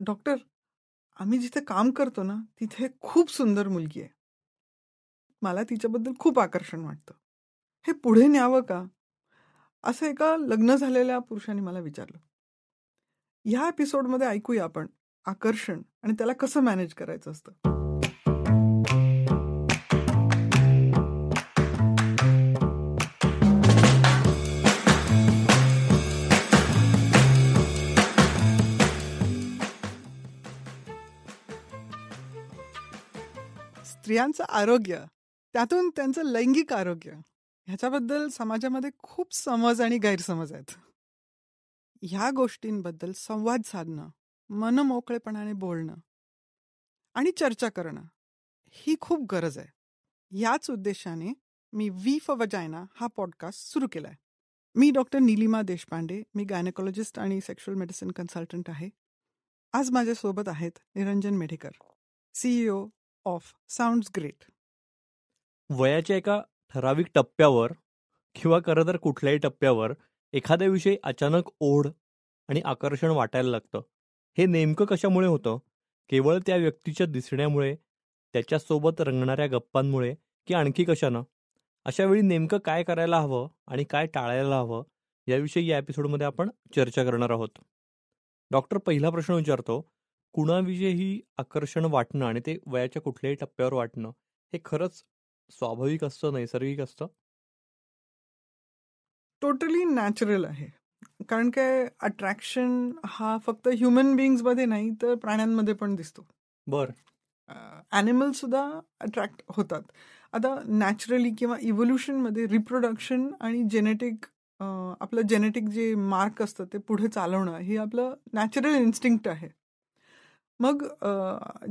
Doctor, आम्ही जिथे काम करतो ना, तिथे खूप सुंदर मुलगी आहे. मला तिच्याबद्दल खूप आकर्षण वाटतं. हे पुढे न्यावं का? असं एका लग्न झालेल्या पुरुषाने मला विचारलं. ह्या एपिसोडमध्ये ऐकूया आपण आकर्षण आणि त्याला कसं मॅनेज करायचं असतं. स्त्रियांचं आरोग्य, त्यातून त्यांचं लैंगिक आरोग्य, ह्याच्याबद्दल समाजामध्ये खूप समज आणि गैरसमज आहेत. ह्या गोष्टींबद्दल संवाद साधणं, मनमोकळेपणाने बोलणं आणि चर्चा करणं ही खूप गरज आहे. याच उद्देशाने मी वी फॉर वजायना हा पॉडकास्ट सुरू केलाय. मी डॉक्टर नीलिमा देशपांडे, मी गायनेकोलॉजिस्ट आणि सेक्शुअल मेडिसिन कन्सल्टंट आहे. आज माझ्यासोबत आहेत Niranjan Medhekar, CEO of sounds great. वयाच्या एका ठराविक टप्प्यावर किंवा खरं तर कुठल्याही टप्प्यावर एखाद्याविषयी अचानक ओढ आणि आकर्षण वाटायला लागतं. हे नेमकं कशामुळे होतं? केवळ त्या व्यक्तीच्या दिसण्यामुळे, त्याच्यासोबत रंगणाऱ्या गप्पांमुळे, की आणखी कशानं? अशा वेळी नेमकं काय करायला हवं आणि काय टाळायला हवं याविषयी या एपिसोडमध्ये आपण चर्चा करणार आहोत. डॉक्टर, पहिला प्रश्न विचारतो, कुणाविषयी आकर्षण वाटणं आणि ते वयाच्या कुठल्याही टप्प्यावर वाटणं हे खरंच स्वाभाविक असतं, नैसर्गिक असतं? टोटली नॅचरल आहे. कारण काय, अट्रॅक्शन हा फक्त ह्युमन बिईंग्समध्ये नाही तर प्राण्यांमध्ये पण दिसतो. बरं. ॲनिमल सुद्धा अट्रॅक्ट होतात. आता नॅचरली किंवा इव्होल्युशनमध्ये रिप्रोडक्शन आणि जेनेटिक, आपलं जेनेटिक जे मार्क असतं ते पुढे चालवणं हे आपलं नॅचरल इन्स्टिंक्ट आहे. मग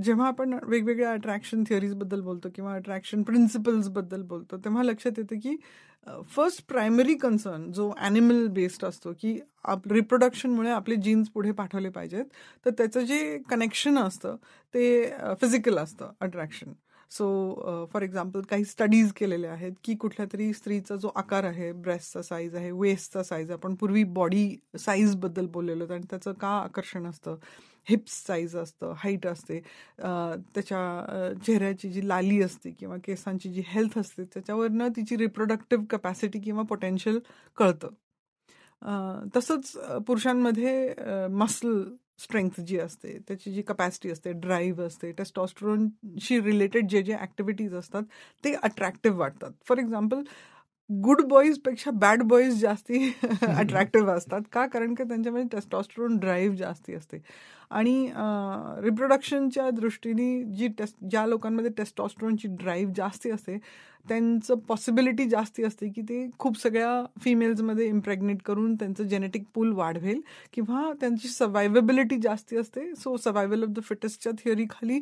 जेव्हा आपण वेगवेगळ्या अट्रॅक्शन थिअरीजबद्दल बोलतो किंवा अट्रॅक्शन प्रिन्सिपल्सबद्दल बोलतो, तेव्हा लक्षात येतं की फर्स्ट प्रायमरी कन्सर्न जो ॲनिमल बेस्ड असतो की रिप्रोडक्शनमुळे आपले जीन्स पुढे पाठवले पाहिजेत, तर त्याचं जे कनेक्शन असतं ते फिजिकल असतं अट्रॅक्शन. सो फॉर एक्झाम्पल काही स्टडीज केलेल्या आहेत की कुठल्या तरी स्त्रीचा जो आकार आहे, ब्रेस्टचा साईज आहे, वेस्टचा साईज, आपण पूर्वी बॉडी साईजबद्दल बोललेलो आणि त्याचं का आकर्षण असतं, हिप्स साईज असतं, हाईट असते, त्याच्या चेहऱ्याची जी लाली असते किंवा केसांची जी हेल्थ असते त्याच्यावरनं तिची रिप्रोडक्टिव्ह कपॅसिटी किंवा पोटेन्शियल कळतं. तसंच पुरुषांमध्ये मसल स्ट्रेंथ जी असते, त्याची जी कपॅसिटी असते, ड्राईव्ह असते, टेस्टोस्टेरोनशी रिलेटेड जे जे ॲक्टिव्हिटीज असतात ते अट्रॅक्टिव्ह वाटतात. फॉर एक्झाम्पल, गुड बॉईजपेक्षा बॅड बॉईज जास्ती अट्रॅक्टिव्ह असतात. का? कारण की त्यांच्यामध्ये टेस्टोस्टेरोन ड्राईव्ह जास्ती असते. आणि रिप्रोडक्शनच्या दृष्टीने ज्या लोकांमध्ये टेस्टोस्टेरोनची ड्राईव्ह जास्ती असते त्यांचं पॉसिबिलिटी जास्ती असते की ते खूप सगळ्या फिमेल्समध्ये इम्प्रेग्नेट करून त्यांचं जेनेटिक पूल वाढवेल किंवा त्यांची सर्वायवेबिलिटी जास्ती असते. सो सर्वायवल ऑफ द फिटेस्टच्या थिअरीखाली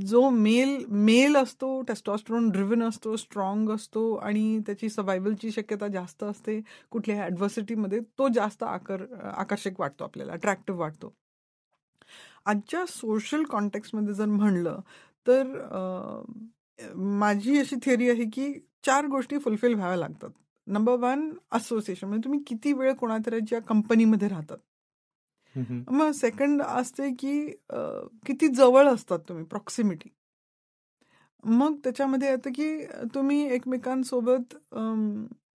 जो मेल असतो, टेस्टोस्टेरोन ड्रिव्हन असतो, स्ट्रॉंग असतो आणि त्याची सर्वायवलची शक्यता जास्त असते कुठल्याही ॲडव्हर्सिटीमध्ये, तो जास्त आकर्षक वाटतो आपल्याला, अट्रॅक्टिव्ह वाटतो. आजच्या सोशल कॉन्टेक्स्टमध्ये जर म्हणलं तर माझी अशी थिअरी आहे की 4 गोष्टी फुलफिल व्हाव्या लागतात. नंबर 1, असोसिएशन, म्हणजे तुम्ही किती वेळ कोणातऱ्याच्या कंपनीमध्ये राहतात. मग सेकंड असते की किती जवळ असतात तुम्ही, प्रॉक्सिमिटी. मग त्याच्यामध्ये येतं की तुम्ही एकमेकांसोबत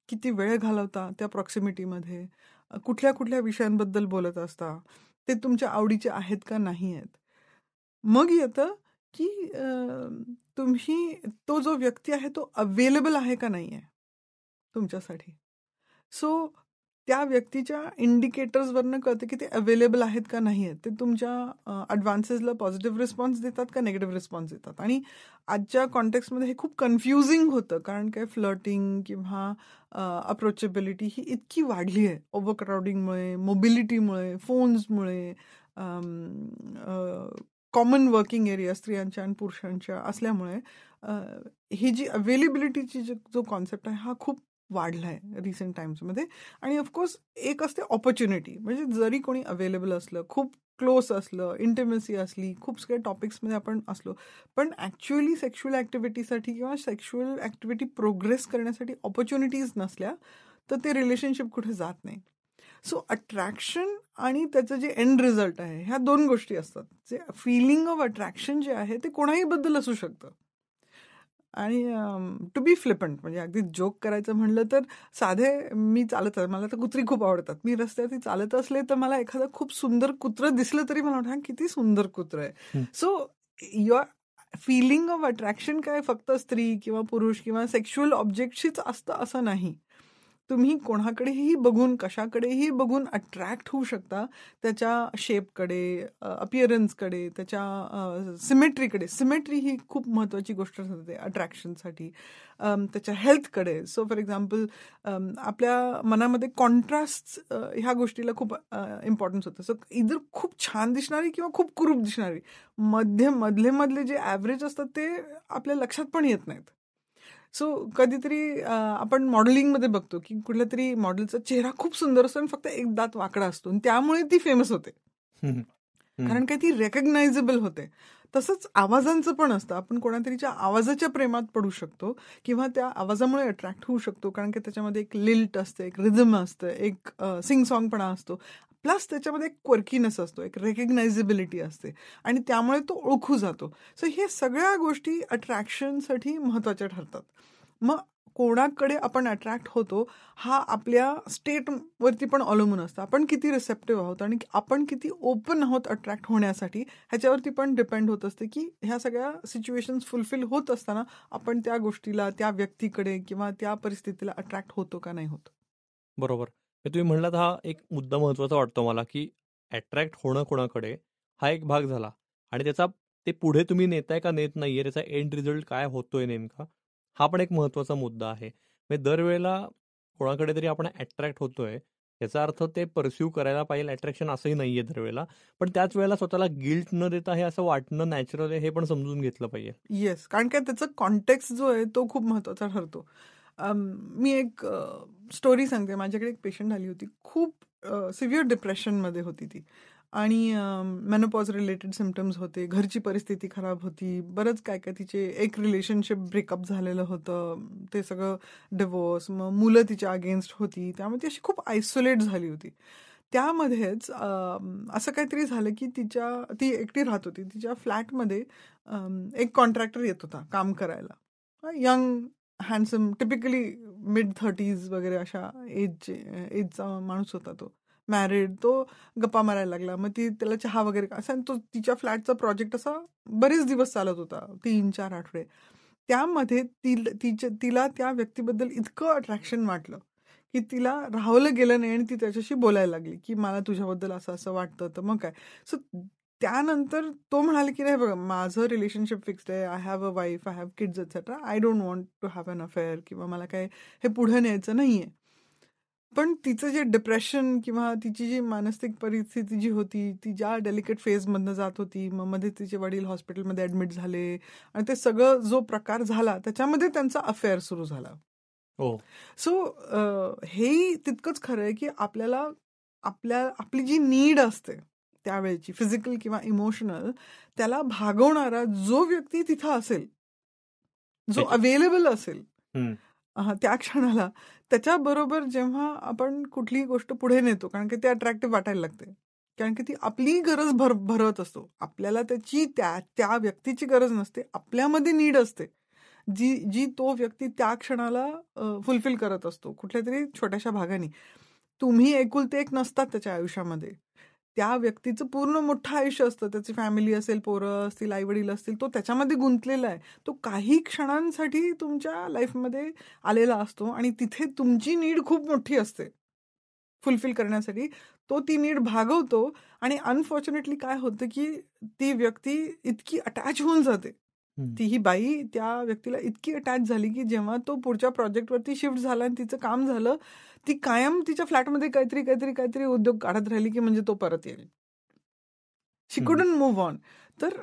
किती वेळ घालवता त्या प्रॉक्सिमिटीमध्ये, कुठल्या कुठल्या विषयांबद्दल बोलत असता, ते तुमच्या आवडीचे आहेत का नाही आहेत. मग येतं की तुम्ही, तो जो व्यक्ती आहे तो अवेलेबल आहे का नाही आहे तुमच्यासाठी. सो त्या व्यक्तीच्या इंडिकेटर्सवरनं कळतं की ते अवेलेबल आहेत का नाही आहेत. ते तुमच्या ॲडव्हान्सेसला पॉझिटिव्ह रिस्पॉन्स देतात का निगेटिव्ह रिस्पॉन्स देतात. आणि आजच्या कॉन्टेक्स्टमध्ये हे खूप कन्फ्युजिंग होतं, कारण काय, फ्लर्टिंग किंवा अप्रोचेबिलिटी ही इतकी वाढली आहे ओव्हरक्राउडिंगमुळे, मोबिलिटीमुळे, फोन्समुळे, कॉमन वर्किंग एरिया स्त्रियांच्या आणि पुरुषांच्या असल्यामुळे ही जी अवेलेबिलिटीची जो कॉन्सेप्ट आहे हा खूप वाढला आहे रिसेंट टाइम्समध्ये. आणि ऑफकोर्स एक असते ऑपॉर्च्युनिटी, म्हणजे जरी कोणी अवेलेबल असलं, खूप क्लोज असलं, इंटिमेसी असली, खूप सगळ्या टॉपिक्समध्ये आपण असलो, पण ॲक्च्युअली सेक्शुअल ॲक्टिव्हिटीसाठी किंवा सेक्शुअल ॲक्टिव्हिटी प्रोग्रेस करण्यासाठी ऑपॉर्च्युनिटीज नसल्या तर ते रिलेशनशिप कुठे जात नाही. सो अट्रॅक्शन आणि त्याचं जे एंड रिझल्ट आहे, ह्या 2 गोष्टी असतात. जे फिलिंग ऑफ अट्रॅक्शन जे आहे ते कोणाही बद्दल असू शकतं. आणि टू बी फ्लिपंट, म्हणजे अगदी जोक करायचं म्हणलं तर साधे मी चालत आहे, मला तर कुत्री खूप आवडतात. मी रस्त्यावरती चालत असले तर मला एखादं खूप सुंदर कुत्रं दिसलं तरी मला वाटतं, "हा किती सुंदर कुत्रं आहे." So your feeling of attraction काय फक्त स्त्री किंवा पुरुष किंवा सेक्शुअल ऑब्जेक्टशीच असतं असं नाही. तुम्ही कोणाकडेही बघून, कशाकडेही बघून अट्रॅक्ट होऊ शकता. त्याच्या शेपकडे, अपिअरन्सकडे, त्याच्या सिमेट्रीकडे. सिमेट्री ही खूप महत्त्वाची गोष्ट ठरते अट्रॅक्शनसाठी. त्याच्या हेल्थकडे. सो फॉर एक्झाम्पल आपल्या मनामध्ये कॉन्ट्रास्ट ह्या गोष्टीला खूप इम्पॉर्टन्स होतं. सो इधर खूप छान दिसणारी किंवा खूप कुरूप दिसणारी. मधले जे ॲव्हरेज असतात ते आपल्या लक्षात पण येत नाहीत. सो कधीतरी आपण मॉडेलिंगमध्ये बघतो की कुठल्या तरी मॉडेलचा चेहरा खूप सुंदर असतो आणि फक्त एक दात वाकडा असतो आणि त्यामुळे ती फेमस होते. कारण काय ती रेकग्नायझेबल होते. तसंच आवाजांचं पण असतं. आपण कोणातरीच्या आवाजाच्या प्रेमात पडू शकतो किंवा त्या आवाजामुळे अट्रॅक्ट होऊ शकतो, कारण की त्याच्यामध्ये एक लिल्ट असते, एक रिझम असतं, एक सिंग सॉंगपणा असतो. प्लस त्याच्यामध्ये एक क्वर्कीनेस असतो, एक रेकग्नायझेबिलिटी असते आणि त्यामुळे तो ओळखू जातो. सो हे सगळ्या गोष्टी अट्रॅक्शनसाठी महत्त्वाच्या ठरतात. मग कोणाकडे आपण अट्रॅक्ट होतो हा आपल्या स्टेटवरती पण अवलंबून असतं. आपण किती रिसेप्टिव्ह आहोत आणि आपण किती ओपन आहोत अट्रॅक्ट होण्यासाठी, ह्याच्यावरती पण डिपेंड होत असते की ह्या सगळ्या सिच्युएशन्स फुलफिल होत असताना आपण त्या गोष्टीला, त्या व्यक्तीकडे किंवा त्या परिस्थितीला अट्रॅक्ट होतो का नाही होत. बरोबर. हे तुम्ही म्हणलात हा एक मुद्दा महत्त्वाचा वाटतो मला, की अट्रॅक्ट होणं कोणाकडे हा एक भाग झाला आणि त्याचा ते पुढे तुम्ही नेताय का नेत नाहीये, त्याचा एंड रिझल्ट काय होतोय नेमका, हा पण एक महत्त्वाचा मुद्दा आहे. म्हणजे दरवेळेला कोणाकडे तरी आपण अट्रॅक्ट होतोय, याचा अर्थ ते परस्यू करायला पाहिजे अट्रॅक्शन असंही नाहीये दरवेळेला. पण त्याच वेळेला स्वतःला गिल्ट न देता हे असं वाटणं नॅचरल आहे, हे पण समजून घेतलं पाहिजे. येस, कारण काय त्याचा कॉन्टेक्स्ट जो आहे तो खूप महत्त्वाचा ठरतो. मी एक स्टोरी सांगते. माझ्याकडे एक पेशंट आली होती. खूप सिव्हिअर डिप्रेशनमध्ये होती ती आणि मेनोपॉज रिलेटेड सिम्पटम्स होते. घरची परिस्थिती खराब होती. बरंच काय काय तिचे एक रिलेशनशिप ब्रेकअप झालेलं होतं. ते सगळं डिवोर्स, मग मुलं तिच्या अगेन्स्ट होती. त्यामुळे ती अशी खूप आयसोलेट झाली होती. त्यामध्येच असं काहीतरी झालं की ती एकटी राहत होती. तिच्या फ्लॅटमध्ये एक कॉन्ट्रॅक्टर येत होता काम करायला. यंग, हँडसम, टिपिकली मिड-30s वगैरे अशा एजचा माणूस होता तो. मॅरिड. तो गप्पा मारायला लागला. मग ती त्याला चहा वगैरे असं, तो तिच्या फ्लॅटचा प्रोजेक्ट असा बरेच दिवस चालत होता, 3-4 आठवडे. त्यामध्ये तिला त्या व्यक्तीबद्दल इतकं अट्रॅक्शन वाटलं की तिला राहवलं गेलं नाही आणि ती त्याच्याशी बोलायला लागली की मला तुझ्याबद्दल असं असं वाटतं. तर मग काय, सो त्यानंतर तो म्हणाले की नाही बघा, माझं रिलेशनशिप फिक्स्ड आहे, I have a wife, I have kids etcetera, I don't want to have an affair किंवा मला काय हे पुढे न्यायचं नाहीये. पण तिचं जे डिप्रेशन किंवा तिची जी मानसिक परिस्थिती जी होती, ती ज्या डेलिकेट फेजमधनं जात होती, मग मध्ये तिचे वडील हॉस्पिटलमध्ये ऍडमिट झाले आणि ते सगळं जो प्रकार झाला त्याच्यामध्ये त्यांचा अफेअर सुरू झाला. हो. सो हेही तितकंच खरं आहे की आपल्याला आपली जी नीड असते त्यावेळेची, फिजिकल किंवा इमोशनल, त्याला भागवणारा जो व्यक्ती तिथं असेल, जो त्याची अवेलेबल असेल हम्म. त्या क्षणाला, त्याच्याबरोबर जेव्हा आपण कुठलीही गोष्ट पुढे नेतो, कारण की ते अट्रॅक्टिव्ह वाटायला लागते, कारण की ती आपली गरज भरवत असतो. आपल्याला त्या व्यक्तीची गरज नसते, आपल्यामध्ये नीड असते जी तो व्यक्ती त्या क्षणाला फुलफिल करत असतो कुठल्या तरी छोट्याशा भागाने. तुम्ही एकुलते एक नसतात त्याच्या आयुष्यामध्ये. त्या व्यक्तीचं पूर्ण मोठं आयुष्य असतं. त्याची फॅमिली असेल, पोरं असतील, आई वडील असतील, तो त्याच्यामध्ये गुंतलेला आहे. तो काही क्षणांसाठी तुमच्या लाईफमध्ये आलेला असतो आणि तिथे तुमची नीड खूप मोठी असते फुलफिल करण्यासाठी. तो ती नीड भागवतो आणि अनफॉर्च्युनेटली काय होतं की ती व्यक्ती इतकी अटॅच होऊन जाते, ती ही बाई त्या व्यक्तीला इतकी अटॅच झाली की जेव्हा तो पुढच्या प्रोजेक्टवरती शिफ्ट झाला आणि तिचं काम झालं, ती कायम तिच्या फ्लॅटमध्ये काहीतरी उद्योग काढत राहिली की म्हणजे तो परत येईल. शी कुडंट मूव्ह ऑन. तर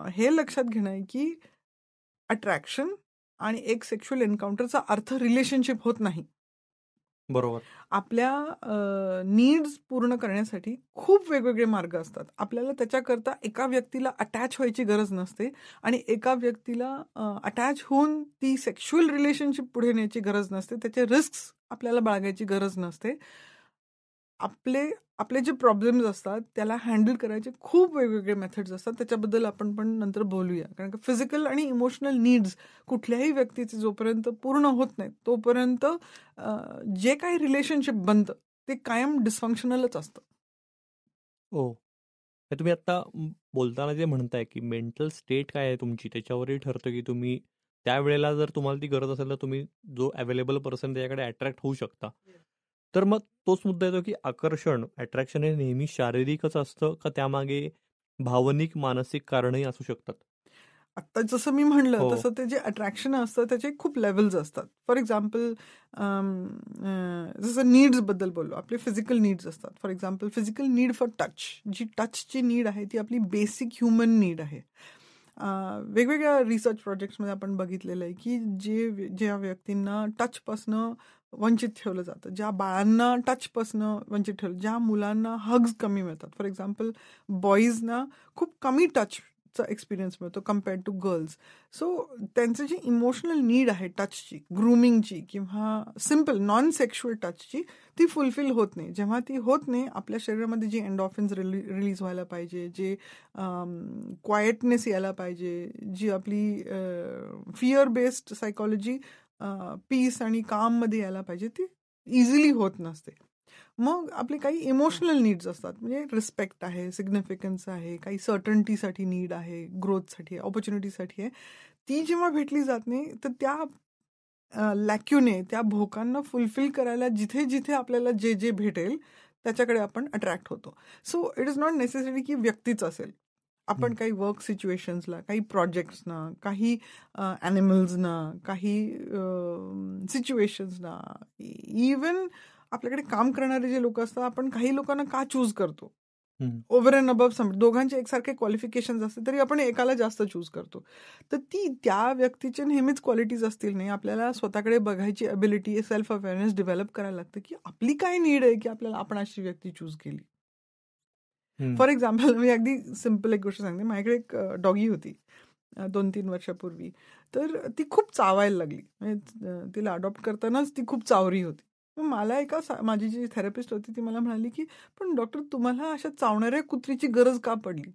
हे लक्षात घेणं आहे की अट्रॅक्शन आणि एक सेक्शुअल एन्काउंटरचा अर्थ रिलेशनशिप होत नाही. बरोबर. आपल्या नीड्स पूर्ण करण्यासाठी खूप वेगवेगळे मार्ग असतात. आपल्याला त्याच्याकरता एका व्यक्तीला अटॅच व्हायची गरज नसते आणि एका व्यक्तीला अटॅच होऊन ती सेक्शुअल रिलेशनशिप पुढे न्यायची गरज नसते. त्याचे रिस्क आपल्याला बाळगायची गरज नसते. आपले जे प्रॉब्लेम्स असतात त्याला हँडल करायचे खूप वेगवेगळे मेथड्स असतात. त्याच्याबद्दल आपण पण नंतर बोलूया. कारण का फिजिकल आणि इमोशनल नीड्स कुठल्याही व्यक्तीचे जोपर्यंत पूर्ण होत नाहीत तोपर्यंत जे काही रिलेशनशिप बनतं ते कायम डिस्फंक्शनलच असतं. हो. हे तुम्ही आता बोलताना जे म्हणताय की मेंटल स्टेट काय आहे तुमची त्याच्यावरही ठरतं की तुम्ही त्यावेळेला जर तुम्हाला ती गरज असेल तर तुम्ही जो अवेलेबल पर्सन त्याच्याकडे अट्रॅक्ट होऊ शकता. तर मग तोच मुद्दा येतो की आकर्षण, अट्रॅक्शन हे नेहमी शारीरिकच असतं का त्यामागे भावनिक, मानसिक कारणही असू शकतात? आत्ता जसं मी म्हणलं हो. तसं ते जे अट्रॅक्शन असतं त्याचे खूप लेवल्स असतात. फॉर एक्झाम्पल जसं नीड्स बद्दल बोललो, आपले फिजिकल नीड्स असतात. For example physical need for touch, जी टचची नीड आहे ती आपली बेसिक ह्युमन नीड आहे. वेगवेगळ्या रिसर्च प्रोजेक्ट्समध्ये आपण बघितलेलं आहे की ज्या व्यक्तींना टचपासनं वंचित ठेवलं जातं, ज्या बाळांना टचपासनं वंचित ठेवलं, ज्या मुलांना हग्स कमी मिळतात. फॉर एक्झाम्पल बॉईजना खूप कमी टचचा एक्सपिरियन्स मिळतो कम्पेअर्ड टू गर्ल्स. सो त्यांचं जी इमोशनल नीड आहे टचची, ग्रूमिंगची किंवा सिम्पल नॉन सेक्शुअल टचची, ती फुलफिल होत नाही. जेव्हा ती होत नाही आपल्या शरीरामध्ये जी एन्डॉर्फिन्स रिलीज व्हायला पाहिजे, जे क्वायटनेस यायला पाहिजे, जी आपली फिअर बेस्ड सायकॉलॉजी पीस आणि काममध्ये यायला पाहिजे, ती इझिली होत नसते. मग आपले काही इमोशनल नीड्स असतात, म्हणजे रिस्पेक्ट आहे, सिग्निफिकन्स आहे, काही सर्टन्टीसाठी नीड आहे, ग्रोथसाठी, ऑपॉर्च्युनिटीसाठी आहे. ती जेव्हा भेटली जात नाही तर त्या लॅक्युने, त्या भोकांना फुलफिल करायला जिथे जिथे आपल्याला जे जे भेटेल त्याच्याकडे आपण अट्रॅक्ट होतो. So it is not necessary की व्यक्तीच असेल. आपण काही वर्क सिच्युएशन्सला, काही प्रोजेक्ट्सना, काही ॲनिमल्सना, काही सिच्युएशन्सना, इवन आपल्याकडे काम करणारे जे लोक असतात, आपण काही लोकांना का चूज करतो? ओव्हर अँड अबव्ह दोघांचे एकसारखे क्वालिफिकेशन्स असते तरी आपण एकाला जास्त चूज करतो. तर ती त्या व्यक्तीचे नेहमीच क्वालिटीज असतील नाही. आपल्याला स्वतःकडे बघायची अबिलिटी, सेल्फ अवेअरनेस डेव्हलप करायला लागतं की आपली काय नीड आहे की आपल्याला आपण अशी व्यक्ती चूज केली. फॉर एक्झाम्पल मी अगदी सिम्पल एक गोष्ट सांगते. माझ्याकडे एक डॉगी होती 2-3 वर्षापूर्वी. तर ती खूप चावायला लागली. म्हणजे तिला अडॉप्ट करतानाच ती खूप चावरी होती. मग मला माझी जी थेरपिस्ट होती ती मला म्हणाली की पण डॉक्टर तुम्हाला अशा चावणाऱ्या कुत्रीची गरज का पडली?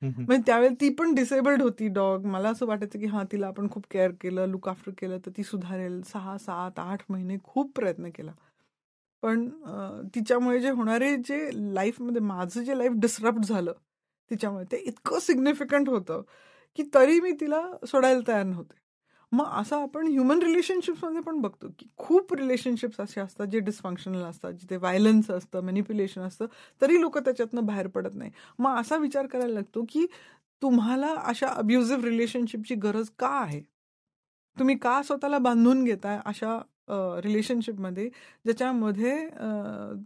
म्हणजे त्यावेळेला ती पण डिसेबल्ड होती डॉग. मला असं वाटायचं की हां, तिला आपण खूप केअर केलं, लुक आफ्टर केलं तर ती सुधारेल. 6, 7, 8 महिने खूप प्रयत्न केला. पण तिच्यामुळे जे होणारे जे लाईफमध्ये माझं जे लाईफ डिस्टर्ब झालं तिच्यामुळे, ते इतकं सिग्निफिकंट होतं की तरी मी तिला सोडायला तयार नव्हते. मग असं आपण ह्युमन रिलेशनशिप्समध्ये पण बघतो की खूप रिलेशनशिप्स असे असतात जे डिस्फंक्शनल असतात, जिथे व्हायलन्स असतं, मॅनिप्युलेशन असतं, तरी लोक त्याच्यातनं बाहेर पडत नाही. मग असा विचार करायला लागतो की तुम्हाला अशा अब्युझिव्ह रिलेशनशिपची गरज का आहे? तुम्ही का स्वतःला बांधून घेताय अशा रिलेशनशिपमध्ये ज्याच्यामध्ये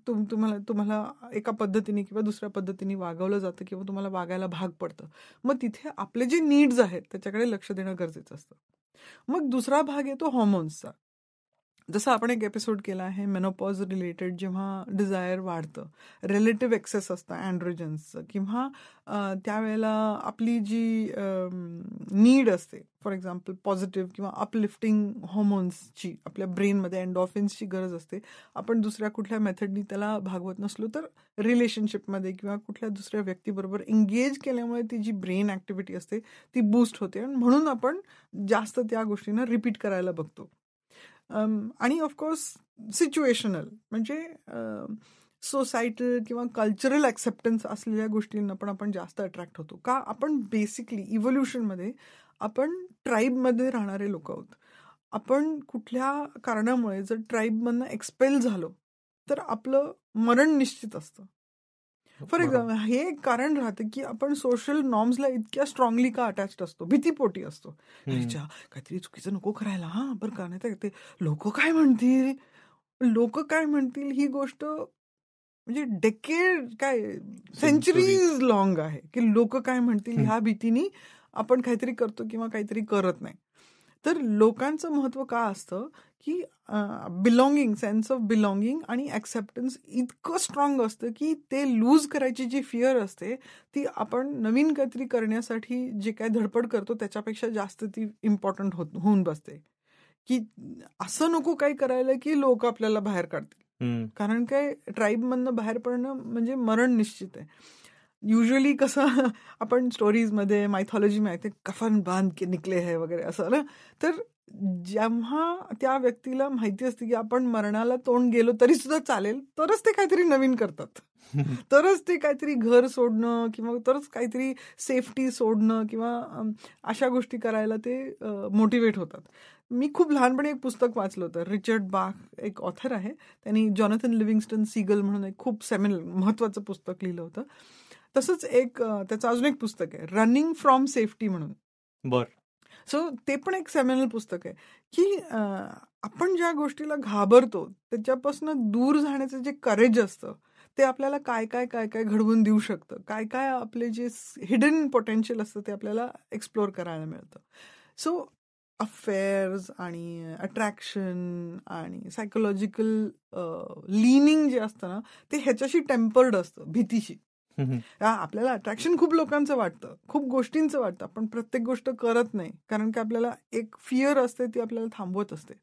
तुम्हाला एका पद्धतीने किंवा दुसऱ्या पद्धतीने वागवलं जातं किंवा तुम्हाला वागायला भाग पडतं. मग तिथे आपले जे नीड्स आहेत त्याच्याकडे लक्ष देणं गरजेचं असतं. मग दुसरा भाग येतो हॉर्मोन्सचा. जसं आपण एक एपिसोड केला आहे मेनोपॉज रिलेटेड, जेव्हा डिझायर वाढतं, रिलेटिव्ह एक्सेस असतं अँड्रोजन्सचं, किंवा त्यावेळेला आपली जी नीड असते, फॉर एक्झाम्पल पॉझिटिव्ह किंवा अपलिफ्टिंग हॉर्मोन्सची आपल्या ब्रेनमध्ये एन्डॉर्फिन्सची गरज असते. आपण दुसऱ्या कुठल्या मेथडनी त्याला भागवत नसलो तर रिलेशनशिपमध्ये किंवा कुठल्या दुसऱ्या व्यक्तीबरोबर एंगेज केल्यामुळे ती जी ब्रेन ॲक्टिव्हिटी असते ती बूस्ट होते आणि म्हणून आपण जास्त त्या गोष्टींना रिपीट करायला बघतो. आणि ऑफकोर्स सिच्युएशनल, म्हणजे सोसायटल किंवा कल्चरल ॲक्सेप्टन्स असलेल्या गोष्टींना पण आपण जास्त अट्रॅक्ट होतो. का? आपण बेसिकली इव्होल्युशनमध्ये आपण ट्राईबमध्ये राहणारे लोक आहोत. आपण कुठल्या कारणामुळे जर ट्राईबमधनं एक्सपेल झालो तर आपलं मरण निश्चित असतं. फॉर एक्झाम्पल हे एक कारण राहतं की आपण सोशल नॉर्म्सला इतक्या स्ट्रॉंगली का अटॅच्ड असतो, भीतीपोटी असतो. अच्छा, काहीतरी चुकीचं नको करायला, हां बरं का, नाही तर ते लोक काय म्हणतील, लोक काय म्हणतील ही गोष्ट म्हणजे डेकेड काय सेंचुरीज लॉंग आहे की लोक काय म्हणतील ह्या भीतीने आपण काहीतरी करतो किंवा काहीतरी करत नाही. तर लोकांचं महत्व का असतं की बिलॉंगिंग, सेन्स ऑफ बिलॉंगिंग आणि ॲक्सेप्टन्स इतकं स्ट्रॉंग असतं की ते लूज करायची जी फिअर असते ती आपण नवीन काहीतरी करण्यासाठी जे काय धडपड करतो त्याच्यापेक्षा जास्त ती इम्पॉर्टंट होऊन बसते. की असं नको काही करायला की लोक आपल्याला बाहेर काढतील. कारण काय ट्राईबमधनं बाहेर पडणं म्हणजे मरण निश्चित आहे. युजली कसं आपण स्टोरीजमध्ये मायथॉलॉजी माहिती कफन बांध के निकले है वगैरे असं ना, तर जेव्हा त्या व्यक्तीला माहिती असते की आपण मरणाला तोंड गेलो तरी सुद्धा चालेल, तरच ते काहीतरी नवीन करतात. तरच ते काहीतरी घर सोडणं किंवा तरच काहीतरी सेफ्टी सोडणं किंवा अशा गोष्टी करायला ते मोटिवेट होतात. मी खूप लहानपणी एक पुस्तक वाचलं होतं. रिचर्ड बाख एक ऑथर आहे, त्यांनी जॉनथन लिव्हिंगस्टन सीगल म्हणून एक खूप महत्वाचं पुस्तक लिहिलं होतं. तसंच एक त्याचं अजून एक पुस्तक आहे, रनिंग फ्रॉम सेफ्टी म्हणून. बरं. सो ते पण एक सेमिनल पुस्तक आहे की आपण ज्या गोष्टीला घाबरतो त्याच्यापासून दूर जाण्याचं जे करेज असतं ते आपल्याला काय काय काय काय घडवून देऊ शकतं, काय काय आपले जे हिडन पोटेन्शियल असतं ते आपल्याला एक्सप्लोर करायला मिळतं. सो अफेअर्स आणि अट्रॅक्शन आणि सायकोलॉजिकल लिनिंग जे असतं ना ते ह्याच्याशी टेम्पर्ड असतं, भीतीशी. आपल्याला अट्रॅक्शन खूप लोकांचं वाटतं, खूप गोष्टींचं वाटतं, पण प्रत्येक गोष्ट करत नाही कारण की आपल्याला एक फिअर असते ती आपल्याला थांबवत असते.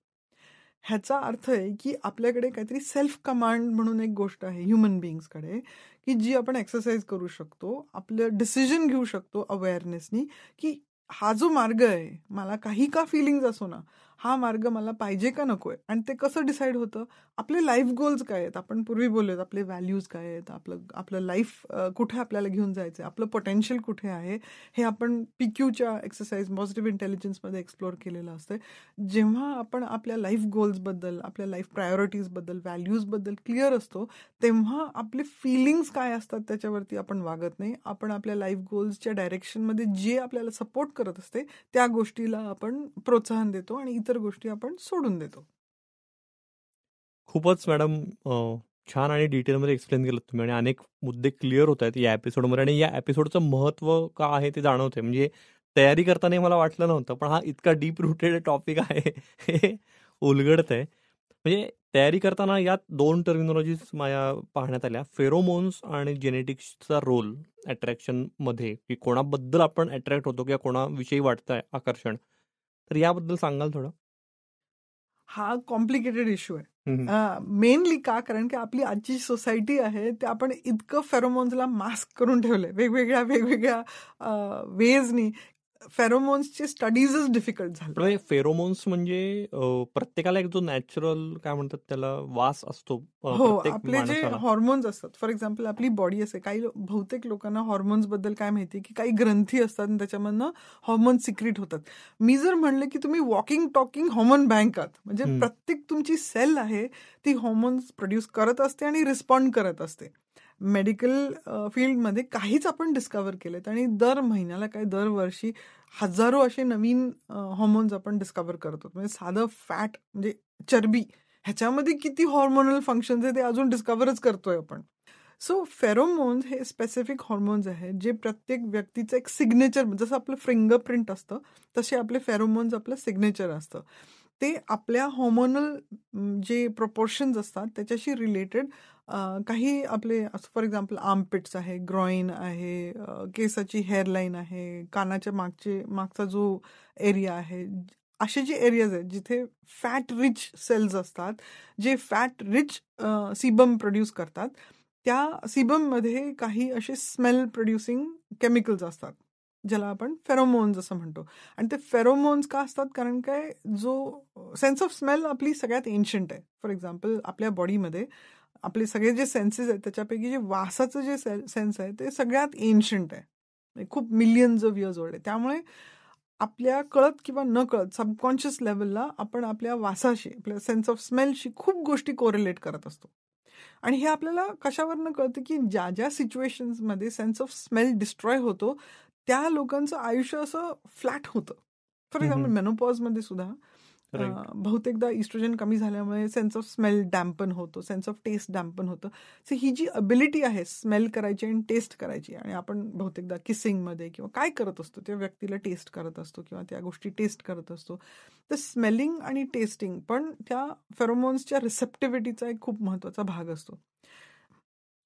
ह्याचा अर्थ आहे की आपल्याकडे काहीतरी सेल्फ कमांड म्हणून एक गोष्ट आहे ह्युमन बिईंग्सकडे की जी आपण एक्सरसाइज करू शकतो, आपलं डिसिजन घेऊ शकतो अवेअरनेसनी की हा जो मार्ग आहे, मला काही का फिलिंग्ज असो ना, हा मार्ग मला पाहिजे का नकोय. आणि ते कसं डिसाईड होतं, आपले लाईफ गोल्स काय आहेत, आपण पूर्वी बोलूयात आपले व्हॅल्यूज काय आहेत, आपलं लाईफ कुठे आपल्याला घेऊन जायचं, आपलं पोटेन्शियल कुठे आहे, हे आपण PQच्या एक्सरसाइज पॉझिटिव्ह इंटेलिजन्समध्ये एक्सप्लोर केलेलं असतं. जेव्हा आपण आपल्या लाईफ गोल्सबद्दल, आपल्या लाईफ प्रायोरिटीजबद्दल, व्हॅल्यूजबद्दल क्लिअर असतो, तेव्हा आपले फिलिंग्स काय असतात त्याच्यावरती आपण वागत नाही. आपण आपल्या लाईफ गोल्सच्या डायरेक्शनमध्ये जे आपल्याला सपोर्ट करत असते त्या गोष्टीला आपण प्रोत्साहन देतो आणि इतर गोष्टी आपण सोडून देतो. खूपच मॅडम छान आणि डिटेलमध्ये एक्सप्लेन केलं तुम्ही आणि अनेक मुद्दे क्लिअर होत आहेत या एपिसोडमध्ये आणि या एपिसोडचं महत्त्व का आहे ते जाणवतंय. म्हणजे तयारी करताना मला वाटलं नव्हतं, पण हा इतका डीप रूटेड टॉपिक आहे हे उलगडत आहे. म्हणजे तयारी करताना यात 2 टर्मिनॉलॉजीज माझ्या पाहण्यात आल्या, फेरोमोन्स आणि जेनेटिक्सचा रोल अट्रॅक्शनमध्ये, की कोणाबद्दल आपण अट्रॅक्ट होतो किंवा कोणाविषयी वाटतंय आकर्षण. तर याबद्दल सांगाल थोडं? हा कॉम्प्लिकेटेड इश्यू आहे. मेनली का, कारण की आपली आजची सोसायटी आहे ते आपण इतकं फेरोमोन्सला मास्क करून ठेवलंय वेगवेगळ्या वेजनी. फेरोमोन्सचे स्टडीजच डिफिकल्ट झाले. पण फेरोमोन्स म्हणजे प्रत्येकाला एक जो नॅचरल काय म्हणतात त्याला वास असतो हो, प्रत्येक आपले जे माणसाला. हॉर्मोन्स असतात, फॉर एक्झाम्पल आपली बॉडी असते, काही बहुतेक लोकांना हॉर्मोन्स बद्दल काय माहिती की काही ग्रंथी असतात आणि त्याच्यामधनं हॉर्मोन्स सिक्रीट होतात. मी जर म्हणले की तुम्ही वॉकिंग टॉकिंग हॉर्मोन बँक आहात, म्हणजे प्रत्येक तुमची सेल आहे ती हॉर्मोन्स प्रोड्यूस करत असते आणि रिस्पॉन्ड करत असते. मेडिकल फील्डमध्ये काहीच आपण डिस्कवर केलेत आणि दर महिन्याला दरवर्षी हजारो असे नवीन हॉर्मोन्स आपण डिस्कवर करतो. म्हणजे साधं फॅट म्हणजे चरबी, ह्याच्यामध्ये किती हॉर्मोनल फंक्शन्स आहे ते अजून डिस्कवरच करतोय आपण. सो फेरोमोन्स हे स्पेसिफिक हॉर्मोन्स आहेत जे प्रत्येक व्यक्तीचं एक सिग्नेचर, जसं आपलं फिंगरप्रिंट असतं तसे आपले फेरोमोन्स आपलं सिग्नेचर असतं. ते आपल्या हॉर्मोनल जे प्रोपोर्शन्स असतात त्याच्याशी रिलेटेड काही आपले, फॉर एक्झाम्पल आर्मपिट्स आहे, ग्रॉइन आहे, केसाची हेअरलाईन आहे, कानाच्या मागचा जो एरिया आहे, असे जे एरियाज आहेत जिथे फॅट रिच सेल्स असतात, जे फॅट रिच सीबम प्रोड्यूस करतात, त्या सीबममध्ये काही असे स्मेल प्रोड्युसिंग केमिकल्स असतात ज्याला आपण फेरोमोन्स असं म्हणतो. आणि ते फेरोमोन्स का असतात, कारण काय जो सेन्स ऑफ स्मेल आपली सगळ्यात एन्शंट आहे. फॉर एक्झाम्पल आपल्या बॉडीमध्ये आपले सगळे जे सेन्सेस आहेत त्याच्यापैकी जे वासाचं जे सेन्स आहे ते सगळ्यात एन्शंट आहे, खूप मिलियन्स ऑफ इयर्स ओल्ड आहे. त्यामुळे आपल्या कळत किंवा न कळत सबकॉन्शियस लेवलला आपण आपल्या वासाशी, आपल्या सेन्स ऑफ स्मेलशी खूप गोष्टी कोरिलेट करत असतो. आणि हे आपल्याला कशावरनं कळतं की ज्या ज्या सिच्युएशन्समध्ये सेन्स ऑफ स्मेल डिस्ट्रॉय होतो त्या लोकांचं आयुष्य असं फ्लॅट होतं. फॉर एक्झाम्पल मेनोपॉजमध्ये सुद्धा बहुतेकदा इस्ट्रोजन कमी झाल्यामुळे सेन्स ऑफ स्मेल डॅम्पन होतो, सेन्स ऑफ टेस्ट डॅम्पन होतं. सो ही जी अबिलिटी आहे स्मेल करायची आणि टेस्ट करायची, आणि आपण बहुतेकदा किसिंगमध्ये किंवा काय करत असतो त्या व्यक्तीला टेस्ट करत असतो किंवा त्या गोष्टी टेस्ट करत असतो, तर स्मेलिंग आणि टेस्टिंग पण त्या फेरोमोन्सच्या रिसेप्टिव्हिटीचा एक खूप महत्त्वाचा भाग असतो.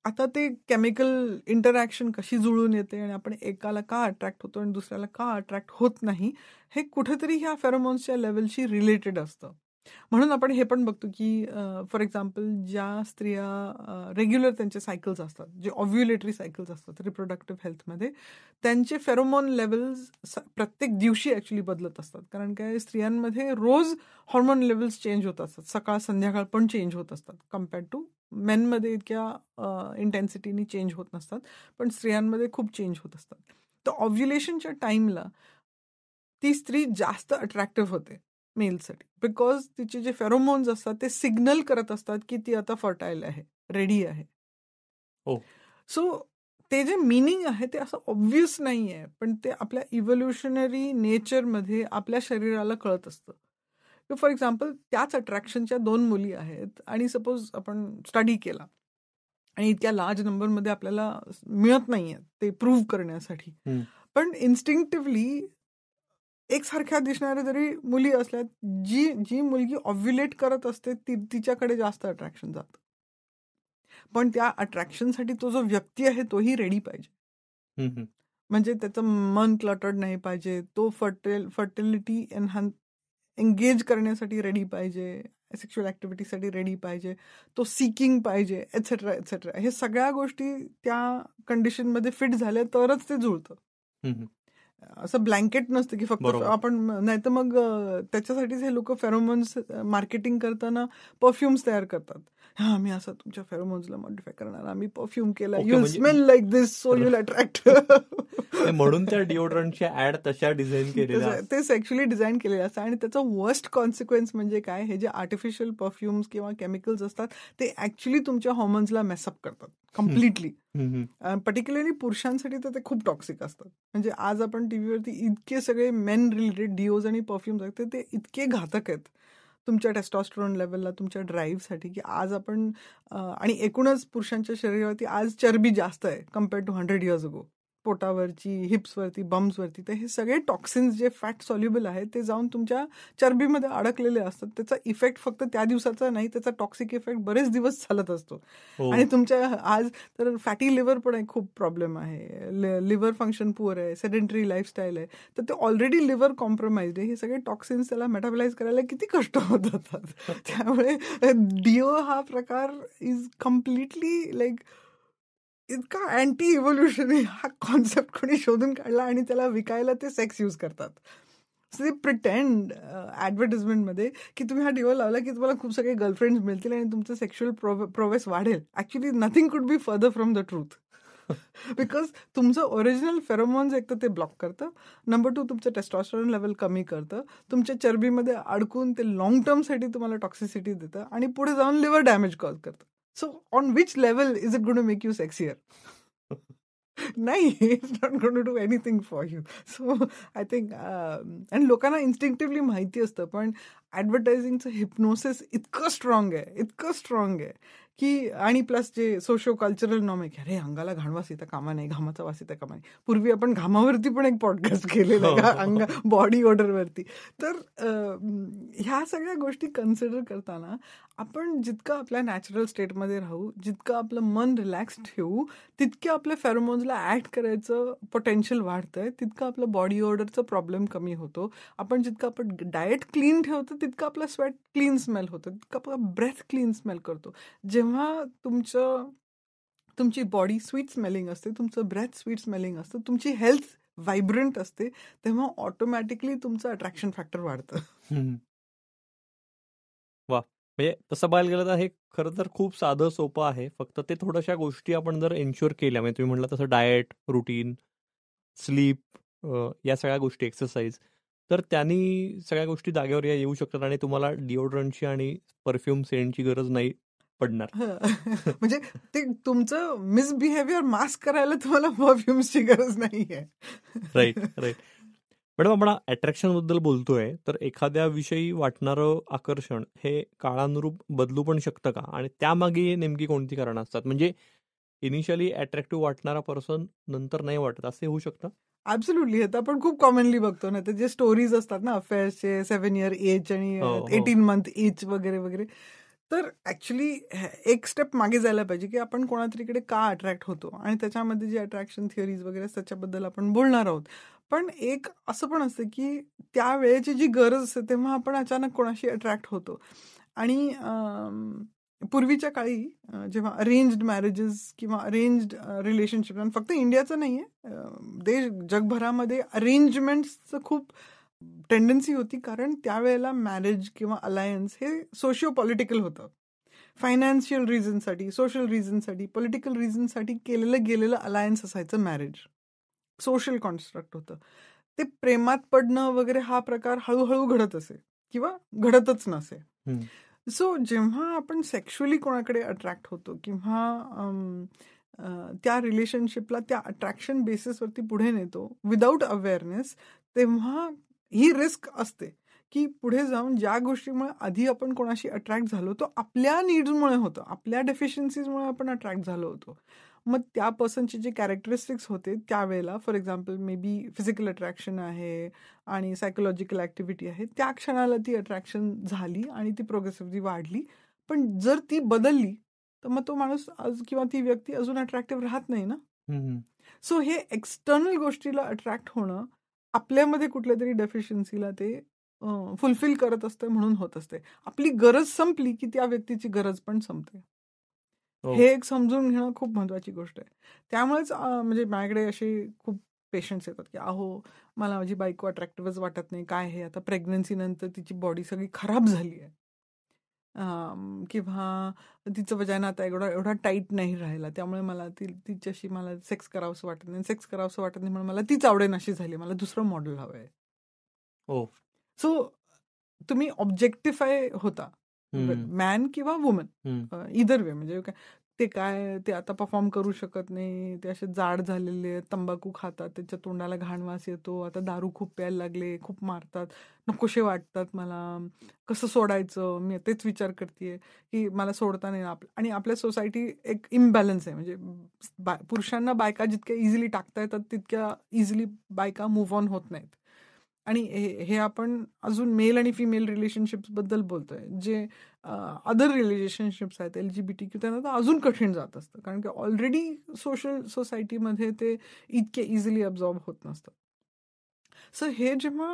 आता ते केमिकल इंटरॅक्शन कशी जुळून येते आणि आपण एकाला का अट्रॅक्ट होतो आणि दुसऱ्याला का अट्रॅक्ट होत नाही, हे कुठेतरी ह्या फेरोमोन्सच्या लेवलशी रिलेटेड असतं. म्हणून आपण हे पण बघतो की फॉर एक्झाम्पल ज्या स्त्रिया रेग्युलर त्यांचे सायकल्स असतात, जे ऑव्ह्युलेटरी सायकल्स असतात रिप्रोडक्टिव्ह हेल्थमध्ये, त्यांचे फेरोमोन लेवल्स प्रत्येक दिवशी ॲक्च्युली बदलत असतात. कारण काय, स्त्रियांमध्ये रोज हॉर्मोन लेवल्स चेंज होत असतात, सकाळ संध्याकाळ पण चेंज होत असतात. कम्पेअर्ड टू मेनमध्ये इतक्या इंटेन्सिटीनी चेंज होत नसतात, पण स्त्रियांमध्ये खूप चेंज होत असतात. तर ऑव्ह्युलेशनच्या टाईमला ती स्त्री जास्त अट्रॅक्टिव्ह होते मेलसाठी, बिकॉज तिचे जे फेरोमोन्स असतात ते सिग्नल करत असतात की ती आता फर्टाईल आहे, रेडी आहे. हो. सो ते जे मिनिंग आहे ते असं ऑब्व्हियस नाही आहे, पण ते आपल्या इव्होल्युशनरी नेचरमध्ये आपल्या शरीराला कळत असतं. फॉर एक्झाम्पल, त्याच अट्रॅक्शनच्या 2 मुली आहेत आणि सपोज आपण स्टडी केला आणि इतक्या लार्ज नंबरमध्ये आपल्याला मिळत नाहीये ते प्रूव्ह करण्यासाठी, पण इन्स्टिंक्टिव्हली एकसारख्या दिसणाऱ्या जरी मुली असल्या, जी मुलगी ऑव्ह्युलेट करत असते तिच्याकडे जास्त अट्रॅक्शन जातं. पण त्या अट्रॅक्शनसाठी तो जो व्यक्ती आहे तोही रेडी पाहिजे. म्हणजे त्याचं मन क्लटर्ड नाही पाहिजे, तो फर्टिलिटी एंगेज करण्यासाठी रेडी पाहिजे, सेक्शुअल ऍक्टिव्हिटीसाठी रेडी पाहिजे, तो सिकिंग पाहिजे, एटसेट्रा एटसेट्रा. हे सगळ्या गोष्टी त्या कंडिशनमध्ये फिट झाल्या तरच ते जुळतं. असं ब्लँकेट नसतं की फक्त आपण, नाही तर मग त्याच्यासाठीच हे लोक फेरोमोन्स मार्केटिंग करताना परफ्युम्स तयार करतात. हा, आम्ही असं तुमच्या फेरोमोन्सला मॉडिफाय करणार, आम्ही परफ्यूम केला, you smell like this so you attract. म्हणून त्या डिओड्रंटच्या ऍड तशा डिझाईन केलेल्या, तेच ऍक्च्युली डिझाईन केलेलं असतं. आणि त्याचा वर्स्ट कॉन्सिक्वेन्स म्हणजे काय, हे जे आर्टिफिशियल परफ्युम्स किंवा केमिकल्स असतात ते ऍक्च्युली तुमच्या हॉर्मोन्सला मेसअप करतात कम्प्लिटली. पर्टिक्युलरली पुरुषांसाठी तर ते खूप टॉक्सिक असतात. म्हणजे आज आपण टीव्हीवरती इतके सगळे मेन रिलेटेड डिओज आणि परफ्युम्स आहेत, ते इतके घातक आहेत तुमच्या टेस्टोस्टेरोन लेवलला, तुमच्या ड्राईव्हसाठी, की आज आपण आणि एकूणच पुरुषांच्या शरीरावरती आज चरबी जास्त आहे कम्पेअर्ड टू 100 years ago. पोटावरची, हिप्सवरती, बम्सवरती. तर हे सगळे टॉक्सिन्स जे फॅट सॉल्युबल आहेत ते जाऊन तुमच्या चरबीमध्ये अडकलेले असतात. त्याचा इफेक्ट फक्त त्या दिवसाचा नाही, त्याचा टॉक्सिक इफेक्ट बरेच दिवस चालत असतो. आणि तुमच्या आज तर फॅटी लिव्हर पण एक खूप प्रॉब्लेम आहे, लिव्हर फंक्शन पुअर आहे, सेडेंटरी लाईफस्टाईल आहे, तर ते ऑलरेडी लिव्हर कॉम्प्रोमाइज्ड आहे. हे सगळे टॉक्सिन्स त्याला मेटाबलाइज करायला किती कष्ट होत जातात. त्यामुळे डिओ हा प्रकार इज कम्प्लिटली लाईक इतका अँटी इव्होल्युशनरी हा कॉन्सेप्ट कोणी शोधून काढला आणि त्याला विकायला ते सेक्स यूज करतात. सो ते प्रिटेंड ऍडव्हर्टिजमेंटमध्ये की तुम्ही हा डिओ लावला की तुम्हाला खूप सगळे गर्लफ्रेंड्स मिळतील आणि तुमचं सेक्शुअल प्रोग्रेस वाढेल. Actually nothing could be further from the truth. Because तुमचं ओरिजिनल फेरोमोन्स एक तर ते ब्लॉक करतं, नंबर 2 तुमचं टेस्टोस्टेरोन लेवल कमी करतं, तुमच्या चरबीमध्ये अडकून ते लॉंग टर्मसाठी तुम्हाला टॉक्सिसिटी देतं आणि पुढे जाऊन लिव्हर डॅमेज कॉज करतं. So on which level is it going to make you sexier? नाही, it's not going to do anything for you. So I think आणि लोकांना इन्स्टिंक्टिव्हली माहिती असतं, पण ऍडव्हर्टायझिंगचं हिप्नोसिस इतकं स्ट्रॉंग आहे की, आणि प्लस जे सोशो कल्चरल नॉर्म आहे की अरे अंगाला घाणवास येता कामा नाही, घामाचा वास येता कामा नाही. पूर्वी आपण घामावरती पण एक पॉडकास्ट केलेला आहे बॉडी ऑर्डरवरती. तर ह्या सगळ्या गोष्टी कन्सिडर करताना आपण जितकं आपल्या नॅचरल स्टेटमध्ये राहू, जितकं आपलं मन रिलॅक्स ठेवू, तितकं आपल्या फेरोमोन्सला ऍड करायचं पोटेन्शियल वाढतंय, तितकं आपलं बॉडी ऑर्डरचं प्रॉब्लेम कमी होतो. जितकं आपण डाएट क्लीन ठेवतो तितकं आपलं स्वेट क्लीन स्मेल होतं, तितकं आपलं ब्रेथ क्लीन स्मेल करतो. जेव्हा तुमची बॉडी स्वीट स्मेलिंग असते, तुमचं ब्रेथ स्वीट स्मेलिंग असतं, तुमची हेल्थ व्हायब्रंट असते, तेव्हा ऑटोमॅटिकली तुमचं अट्रॅक्शन फॅक्टर वाढतं. वा, म्हणजे तसं बघायला गेलं तर हे खरं तर खूप साधं सोपं आहे. फक्त ते थोड्याशा गोष्टी आपण जर एन्श्युअर केल्या, म्हणजे तुम्ही म्हटलं तसं डाएट, रुटीन, स्लीप, या सगळ्या गोष्टी, एक्सरसाइज, तर त्यांनी सगळ्या गोष्टी जागेवर येऊ शकतात आणि तुम्हाला डिओड्रंटची आणि परफ्यूम सेंटची गरज नाही पडणार. म्हणजे ते तुमचं मिसबिहेवियर मास्क करायला तुम्हाला परफ्युम्सची गरज नाहीये. राईट. मॅडम, आपण अट्रॅक्शन बद्दल बोलतोय, तर एखाद्या विषयी वाटणारं आकर्षण हे काळानुरूप बदलू पण शकतं का, आणि त्यामागे नेमकी कोणती कारणं असतात? म्हणजे इनिशियली अट्रॅक्टिव्ह वाटणारा पर्सन नंतर नाही वाटत, असे होऊ शकतं? ऍब्सोल्युटली. आता आपण खूप कॉमनली बघतो ना, ते जे स्टोरीज असतात ना अफेअर्सचे, 7 year एज आणि 18 month एज वगैरे वगैरे, तर ऍक्च्युली एक स्टेप मागे जायला पाहिजे की आपण कोणातरीकडे का अट्रॅक्ट होतो आणि त्याच्यामध्ये जे अट्रॅक्शन थिअरीज वगैरे त्याच्याबद्दल आपण बोलणार आहोत. पण एक असं पण असतं की त्या वेळेची जी गरज असते तेव्हा आपण अचानक कोणाशी अट्रॅक्ट होतो. आणि पूर्वीच्या काळी जेव्हा अरेंज्ड मॅरेजेस किंवा अरेंज्ड रिलेशनशिप, आणि फक्त इंडियाचं नाहीये, देश जगभरामध्ये अरेंजमेंट्सचं खूप टेंडन्सी होती. कारण त्यावेळेला मॅरेज किंवा अलायन्स हे सोशिओ पॉलिटिकल होतं. फायनान्शियल रिझनसाठी, सोशल रिझनसाठी, पॉलिटिकल रिझनसाठी केलेलं गेलेलं अलायन्स असायचं मॅरेज. सोशल कॉन्स्ट्रक्ट होतं. ते प्रेमात पडणं वगैरे हा प्रकार हळूहळू घडत असे किंवा घडतच नसे. सो जेव्हा आपण सेक्शुअली कोणाकडे अट्रॅक्ट होतो किंवा त्या रिलेशनशिपला त्या अट्रॅक्शन बेसिसवरती पुढे नेतो विदाऊट अवेअरनेस, तेव्हा ही रिस्क असते की पुढे जाऊन ज्या गोष्टीमुळे आधी आपण कोणाशी अट्रॅक्ट झालो तो आपल्या नीड्समुळे होतं, आपल्या डेफिशियन्सीजमुळे आपण अट्रॅक्ट झालो होतो. मग त्या पर्सनचे जे कॅरेक्टरिस्टिक्स होते त्यावेळेला, for example may be physical attraction आहे आणि सायकोलॉजिकल ऍक्टिव्हिटी आहे, त्या क्षणाला ती अट्रॅक्शन झाली आणि ती प्रोग्रेसिव्हली वाढली. पण जर ती बदलली तर मग तो माणूस किंवा ती व्यक्ती अजून अट्रॅक्टिव्ह राहत नाही ना. सो हे एक्सटर्नल गोष्टीला अट्रॅक्ट होणं आपल्यामध्ये कुठल्या तरी डेफिशियन्सीला ते फुलफिल करत असते म्हणून होत असते. आपली गरज संपली की त्या व्यक्तीची गरज पण संपते. हे एक समजून घेणं खूप महत्वाची गोष्ट आहे. त्यामुळेच म्हणजे माझ्याकडे असे खूप पेशंट्स येतात की अहो मला माझी बायको अट्रॅक्टिव्हच वाटत नाही, काय हे आता प्रेग्नन्सी नंतर तिची बॉडी सगळी खराब झाली आहे, किंवा तिचं वजायना आता एवढा टाईट नाही राहिला, त्यामुळे मला तिच्याशी मला सेक्स करावंसं वाटत नाही, सेक्स करावंसं वाटत नाही म्हणून मला तीच आवडेन अशी झाली, मला दुसरं मॉडेल हवं आहे. सो तुम्ही ऑब्जेक्टिफाय होता, मॅन किंवा वुमन, इदर वे. म्हणजे ते आता परफॉर्म करू शकत नाही, ते असे जाड झालेले, तंबाखू खातात, त्याच्या तोंडाला घाण वास येतो, आता दारू खूप प्यायला लागले, खूप मारतात, नकोशे वाटतात मला, कसं सोडायचं, मी तेच विचार करतेय की मला सोडता नाही. आणि आपल्या सोसायटी एक इम्बॅलन्स आहे, म्हणजे पुरुषांना बायका जितक्या इझिली टाकता येतात तितक्या इझिली बायका मूव्ह ऑन होत नाहीत. आणि हे आपण अजून मेल आणि फिमेल रिलेशनशिप्स बद्दल बोलतोय. जे अदर रिलेशनशिप्स आहेत LGBTQ, त्यांना तर अजून कठीण जात असतं, कारण की ऑलरेडी सोसायटीमध्ये ते इतके इझिली अब्झॉर्ब होत नसतं. सो हे जेव्हा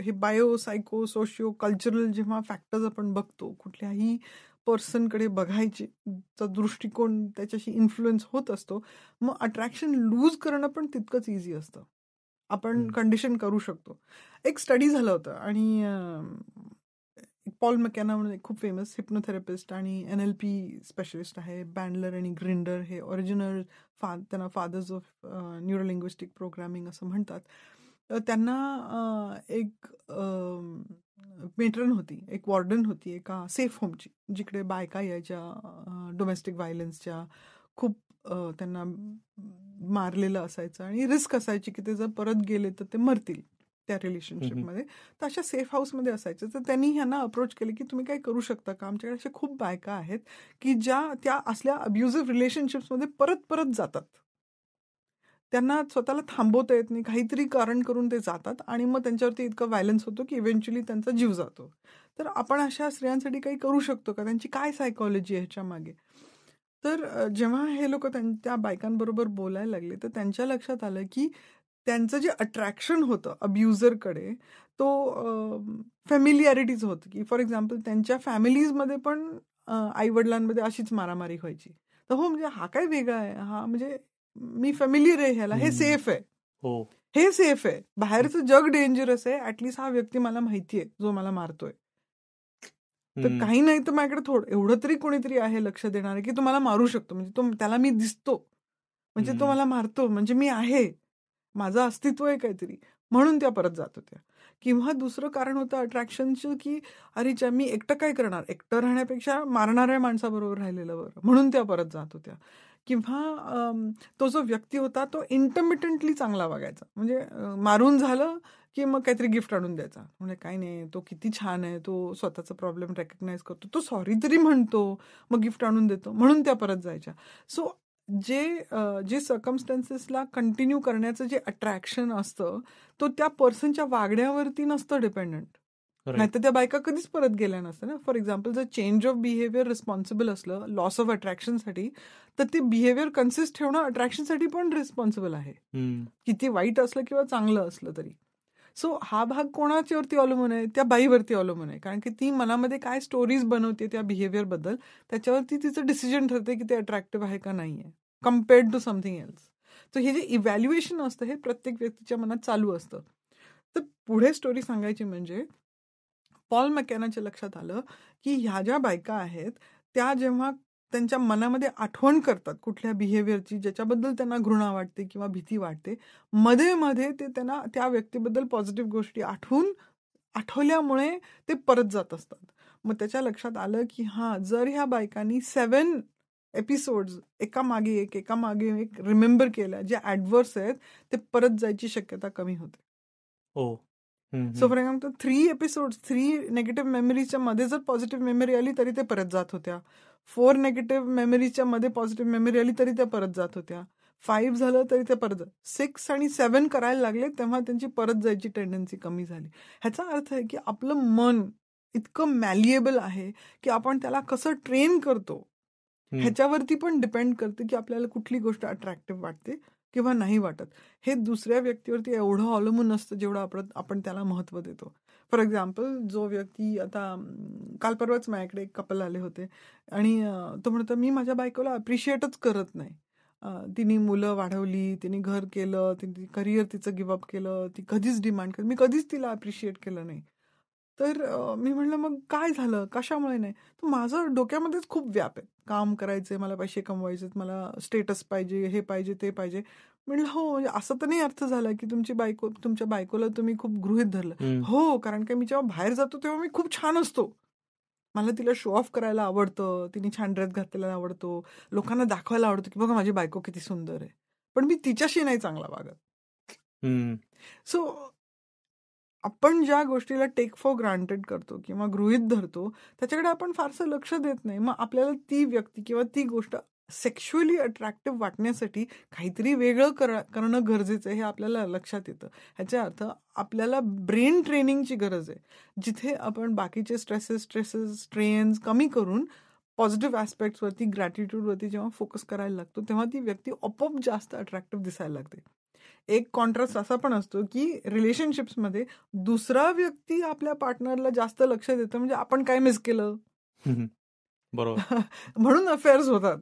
हे बायो सायको सोशिओ कल्चरल जेव्हा फॅक्टर्स आपण बघतो, कुठल्याही पर्सनकडे बघायचे दृष्टिकोन त्याच्याशी इन्फ्लुएन्स होत असतो, मग अट्रॅक्शन लूज करणं पण तितकंच इझी असतं. आपण कंडिशन करू शकतो. एक स्टडी झालं होतं आणि पॉल मॅकेना म्हणून एक खूप फेमस हिप्नोथेरपिस्ट आणि NLP स्पेशलिस्ट आहे, बँडलर आणि ग्रिंडर, हे ओरिजिनल त्यांना फादर्स ऑफ न्यूरोलिंग्विस्टिक प्रोग्रामिंग असं म्हणतात. त्यांना एक मेट्रन होती, एक वॉर्डन होती एका सेफ होमची, जिकडे बायका यायच्या डोमेस्टिक व्हायलन्सच्या, खूप त्यांना मारलेलं असायचं आणि रिस्क असायची की ते जर परत गेले तर ते मरतील त्या रिलेशनशिपमध्ये. तर अशा सेफ हाऊसमध्ये असायचं. तर त्यांनी ह्यांना अप्रोच केले की तुम्ही काय करू शकता का, आमच्याकडे अशा खूप बायका आहेत की ज्या त्या असल्या अब्युझिव्ह रिलेशनशिप्समध्ये परत परत जातात, त्यांना स्वतःला थांबवता येत नाही, काहीतरी कारण करून ते जातात आणि मग त्यांच्यावरती इतकं व्हायलन्स होतो की इव्हेंच्युअली त्यांचा जीव जातो. तर आपण अशा स्त्रियांसाठी काही करू शकतो का, त्यांची काय सायकॉलॉजी आहे ह्याच्या मागे. तर जेव्हा हे लोक त्या बायकांबरोबर बोलायला लागले तर त्यांच्या लक्षात आलं की त्यांचं जे अट्रॅक्शन होतं अब्युझरकडे, तो फॅमिलियारिटीज होतं. की फॉर एक्झाम्पल त्यांच्या फॅमिलीजमध्ये पण आईवडिलांमध्ये अशीच मारामारी व्हायची. तर हो, म्हणजे हा काय वेगळा आहे, हा म्हणजे मी फॅमिलियर आहे ह्याला, हे सेफ आहे, हे सेफ आहे, बाहेरचं जग डेंजरस आहे, ऍटलिस्ट हा व्यक्ती मला माहिती आहे जो मला मारतोय. तर काही नाही तर माझ्याकडे एवढं तरी कोणीतरी आहे लक्ष देणार की तो मला मारू शकतो, म्हणजे त्याला मी दिसतो, म्हणजे तो मला मारतो, म्हणजे मी आहे, माझं अस्तित्व आहे काहीतरी, म्हणून त्या परत जात होत्या. किंवा दुसरं कारण होतं अट्रॅक्शनचं की अरे मी एकटं काय करणार, एकटं राहण्यापेक्षा मारणाऱ्या माणसाबरोबर राहिलेलं बरं, म्हणून त्या परत जात होत्या. किंवा तो जो व्यक्ती होता तो इंटरमिटंटली चांगला वागायचा, म्हणजे मारून झालं की मग काहीतरी गिफ्ट आणून द्यायचा, म्हणजे काही नाही, तो किती छान आहे, तो स्वतःचा प्रॉब्लेम रेकग्नाइज करतो, तो सॉरी तरी म्हणतो, मग गिफ्ट आणून देतो, म्हणून त्या परत जायच्या. सो जे सर्कमस्टन्सेसला कंटिन्यू करण्याचं जे अट्रॅक्शन असतं तो त्या पर्सनच्या वागण्यावरती नसतं डिपेंडंट, नाहीतर त्या बायका कधीच परत गेल्या नसत्या ना. फॉर एक्झाम्पल जर चेंज ऑफ बिहेवियर रिस्पॉन्सिबल असलं लॉस ऑफ अट्रॅक्शनसाठी, तर ते बिहेवियर कन्सिस्ट ठेवणं अट्रॅक्शनसाठी पण रिस्पॉन्सिबल आहे, किती वाईट असलं किंवा चांगलं असलं तरी. सो हा भाग कोणाच्यावरती अवलंबून आहे? त्या बाईवरती अवलंबून आहे, कारण की ती मनामध्ये काय स्टोरीज बनवते त्या बिहेवियर बद्दल, त्याच्यावरती तिचं डिसिजन ठरते की ते अट्रॅक्टिव्ह आहे का नाही आहे कम्पेअर्ड टू समथिंग एल्स. तर हे जे इव्हॅल्युएशन असतं हे प्रत्येक व्यक्तीच्या मनात चालू असतं. तर पुढे स्टोरी सांगायची म्हणजे पॉल मॅकेनाच्या लक्षात आलं की ह्या ज्या बायका आहेत त्या जेव्हा त्यांच्या मनामध्ये आठवण करतात कुठल्या बिहेवियरची ज्याच्याबद्दल त्यांना घृणा वाटते किंवा भीती वाटते, मध्ये मध्ये ते त्यांना त्या व्यक्तीबद्दल पॉझिटिव्ह गोष्टी आठवल्यामुळे ते परत जात असतात. मग त्याच्या लक्षात आलं की हां, जर ह्या बायकांनी 7 एपिसोड्स एका मागे एक रिमेंबर केल्या जे ऍडव्हर्स आहेत, ते परत जायची शक्यता कमी होते. So for example 3 episodes 3 negative मेमरीच्या मध्ये जर पॉझिटिव्ह मेमरी आली तरी ते परत जात होत्या. 4 नेगेटिव्ह मेमरीच्या मध्ये पॉझिटिव्ह मेमरी आली तरी त्या परत जात होत्या. 5 झालं तरी ते परत 6 आणि 7 करायला लागले तेव्हा त्यांची परत जायची टेंडन्सी कमी झाली. ह्याचा अर्थ आहे की आपलं मन इतकं मॅलिएबल आहे की आपण त्याला कसं ट्रेन करतो ह्याच्यावरती पण डिपेंड करते की आपल्याला कुठली गोष्ट अट्रॅक्टिव्ह वाटते किंवा नाही वाटत. हे दुसऱ्या व्यक्तीवरती एवढं अवलंबून नसतं जेवढं आपण त्याला महत्त्व देतो. फॉर एक्झाम्पल जो व्यक्ती आता काल परवाच माझ्याकडे एक कपल आले होते आणि तो म्हणतो मी माझ्या बायकोला अप्रिशिएटच करत नाही. तिने मुलं वाढवली, तिने घर केलं, तिने करिअर तिचं गिव्हअप केलं, ती कधीच डिमांड केली, मी कधीच तिला अप्रिशिएट केलं नाही. तर मी म्हणलं मग काय झालं, कशामुळे नाही? तर माझं डोक्यामध्येच खूप व्याप आहे, काम करायचंय, मला पैसे कमवायचे, मला स्टेटस पाहिजे, हे पाहिजे, ते पाहिजे. म्हणलं हो, म्हणजे असं तर नाही अर्थ झाला की तुमच्या बायकोला तुम्ही खूप गृहीत धरलं. हो, कारण की मी जेव्हा बाहेर जातो तेव्हा मी खूप छान असतो, मला तिला शो ऑफ करायला आवडतं, तिने छान ड्रेस घातलेला आवडतो, लोकांना दाखवायला आवडतं की बघा माझी बायको किती सुंदर आहे, पण मी तिच्याशी नाही चांगला वागत. सो आपण ज्या गोष्टीला टेक फॉर ग्रांटेड करतो किंवा गृहीत धरतो त्याच्याकडे आपण फारसं लक्ष देत नाही. मग आपल्याला ती व्यक्ती किंवा ती गोष्ट सेक्शुअली अट्रॅक्टिव्ह वाटण्यासाठी काहीतरी वेगळं करणं गरजेचं आहे हे आपल्याला लक्षात येतं. ह्याचा अर्थ आपल्याला ब्रेन ट्रेनिंगची गरज आहे, जिथे आपण बाकीचे स्ट्रेसेस ट्रेन्स कमी करून पॉझिटिव्ह ॲस्पेक्ट्सवरती ग्रॅटिट्यूडवरती जेव्हा फोकस करायला लागतो तेव्हा ती व्यक्ती आपोआप जास्त अट्रॅक्टिव्ह दिसायला लागते. एक कॉन्ट्रास्ट असा पण असतो की रिलेशनशिप्समध्ये दुसरा व्यक्ती आपल्या पार्टनरला जास्त लक्ष देतो म्हणजे आपण काय मिस केलं बरोबर म्हणून अफेअर्स होतात.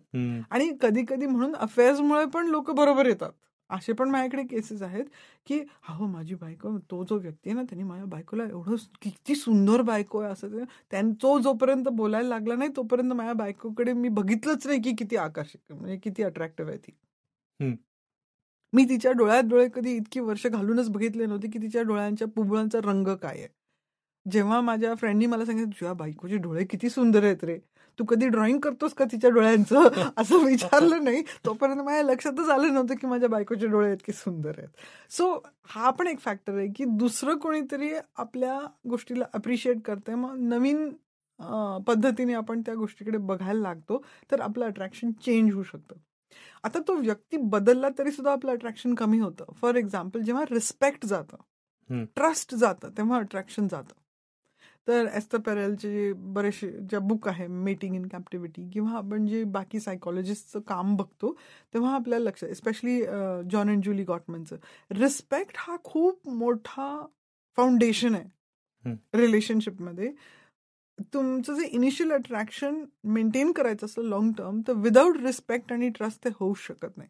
आणि कधी कधी म्हणून अफेअर्समुळे पण लोक बरोबर येतात. असे पण माझ्याकडे केसेस आहेत की हो माझी बायको, तो जो व्यक्ती आहे ना त्याने माझ्या बायकोला एवढं किती सुंदर बायको आहे असं तो जोपर्यंत बोलायला लागला नाही तोपर्यंत माझ्या बायकोकडे मी बघितलंच नाही की किती आकर्षक म्हणजे किती अट्रॅक्टिव्ह आहे ती. मी तिच्या डोळ्यात डोळे कधी इतकी वर्ष घालूनच बघितले नव्हते की तिच्या डोळ्यांच्या पुबुळांचा रंग काय आहे. जेव्हा माझ्या फ्रेंडनी मला सांगितलं तुझ्या बायकोचे डोळे किती सुंदर आहेत रे, तू कधी ड्रॉइंग करतोस का तिच्या डोळ्यांचं असं विचारलं नाही तोपर्यंत माझ्या लक्षातच आलं नव्हतं की माझ्या बायकोचे डोळे इतके सुंदर आहेत. सो हा पण एक फॅक्टर आहे की दुसरं कोणीतरी आपल्या गोष्टीला अप्रिशिएट करतंय, मग नवीन पद्धतीने आपण त्या गोष्टीकडे बघायला लागतो तर आपलं अट्रॅक्शन चेंज होऊ शकतं. आता तो व्यक्ती बदलला तरी सुद्धा आपलं अट्रॅक्शन कमी होतं. फॉर एक्झाम्पल जेव्हा रिस्पेक्ट जातं, ट्रस्ट जातं तेव्हा अट्रॅक्शन जातं. तर एस्थर पेरेलचे बरेचसे ज्या बुक आहे मेटिंग इन कॅप्टिव्हिटी किंवा आपण जे बाकी सायकॉलॉजिस्टचं काम बघतो तेव्हा आपल्याला लक्षात, एस्पेशली जॉन अँड जुली गॉटमनचं, रिस्पेक्ट हा खूप मोठा फाउंडेशन आहे रिलेशनशिपमध्ये. तुमचं जे इनिशियल अट्रॅक्शन मेंटेन करायचं असतं लॉंग टर्म, तर विदाऊट रिस्पेक्ट आणि ट्रस्ट ते होऊ शकत नाही.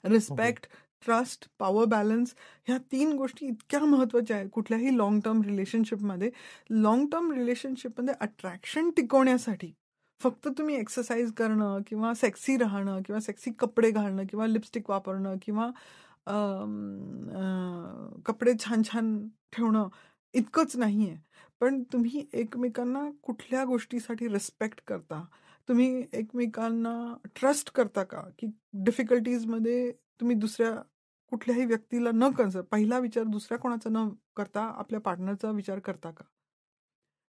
रिस्पेक्ट, ट्रस्ट, पॉवर बॅलन्स ह्या 3 गोष्टी इतक्या महत्त्वाच्या आहेत कुठल्याही लॉंग टर्म रिलेशनशिपमध्ये. लॉंग टर्म रिलेशनशिपमध्ये अट्रॅक्शन टिकवण्यासाठी फक्त तुम्ही एक्सरसाइज करणं किंवा सेक्सी राहणं किंवा सेक्सी कपडे घालणं किंवा लिपस्टिक वापरणं किंवा कपडे छान छान ठेवणं इतकंच नाही आहे. पण तुम्ही एकमेकांना कुठल्या गोष्टीसाठी रिस्पेक्ट करता, तुम्ही एकमेकांना ट्रस्ट करता का, की डिफिकल्टीजमध्ये तुम्ही दुसऱ्या कुठल्याही व्यक्तीला न पहिला विचार दुसऱ्या कोणाचा न करता आपल्या पार्टनरचा विचार करता का,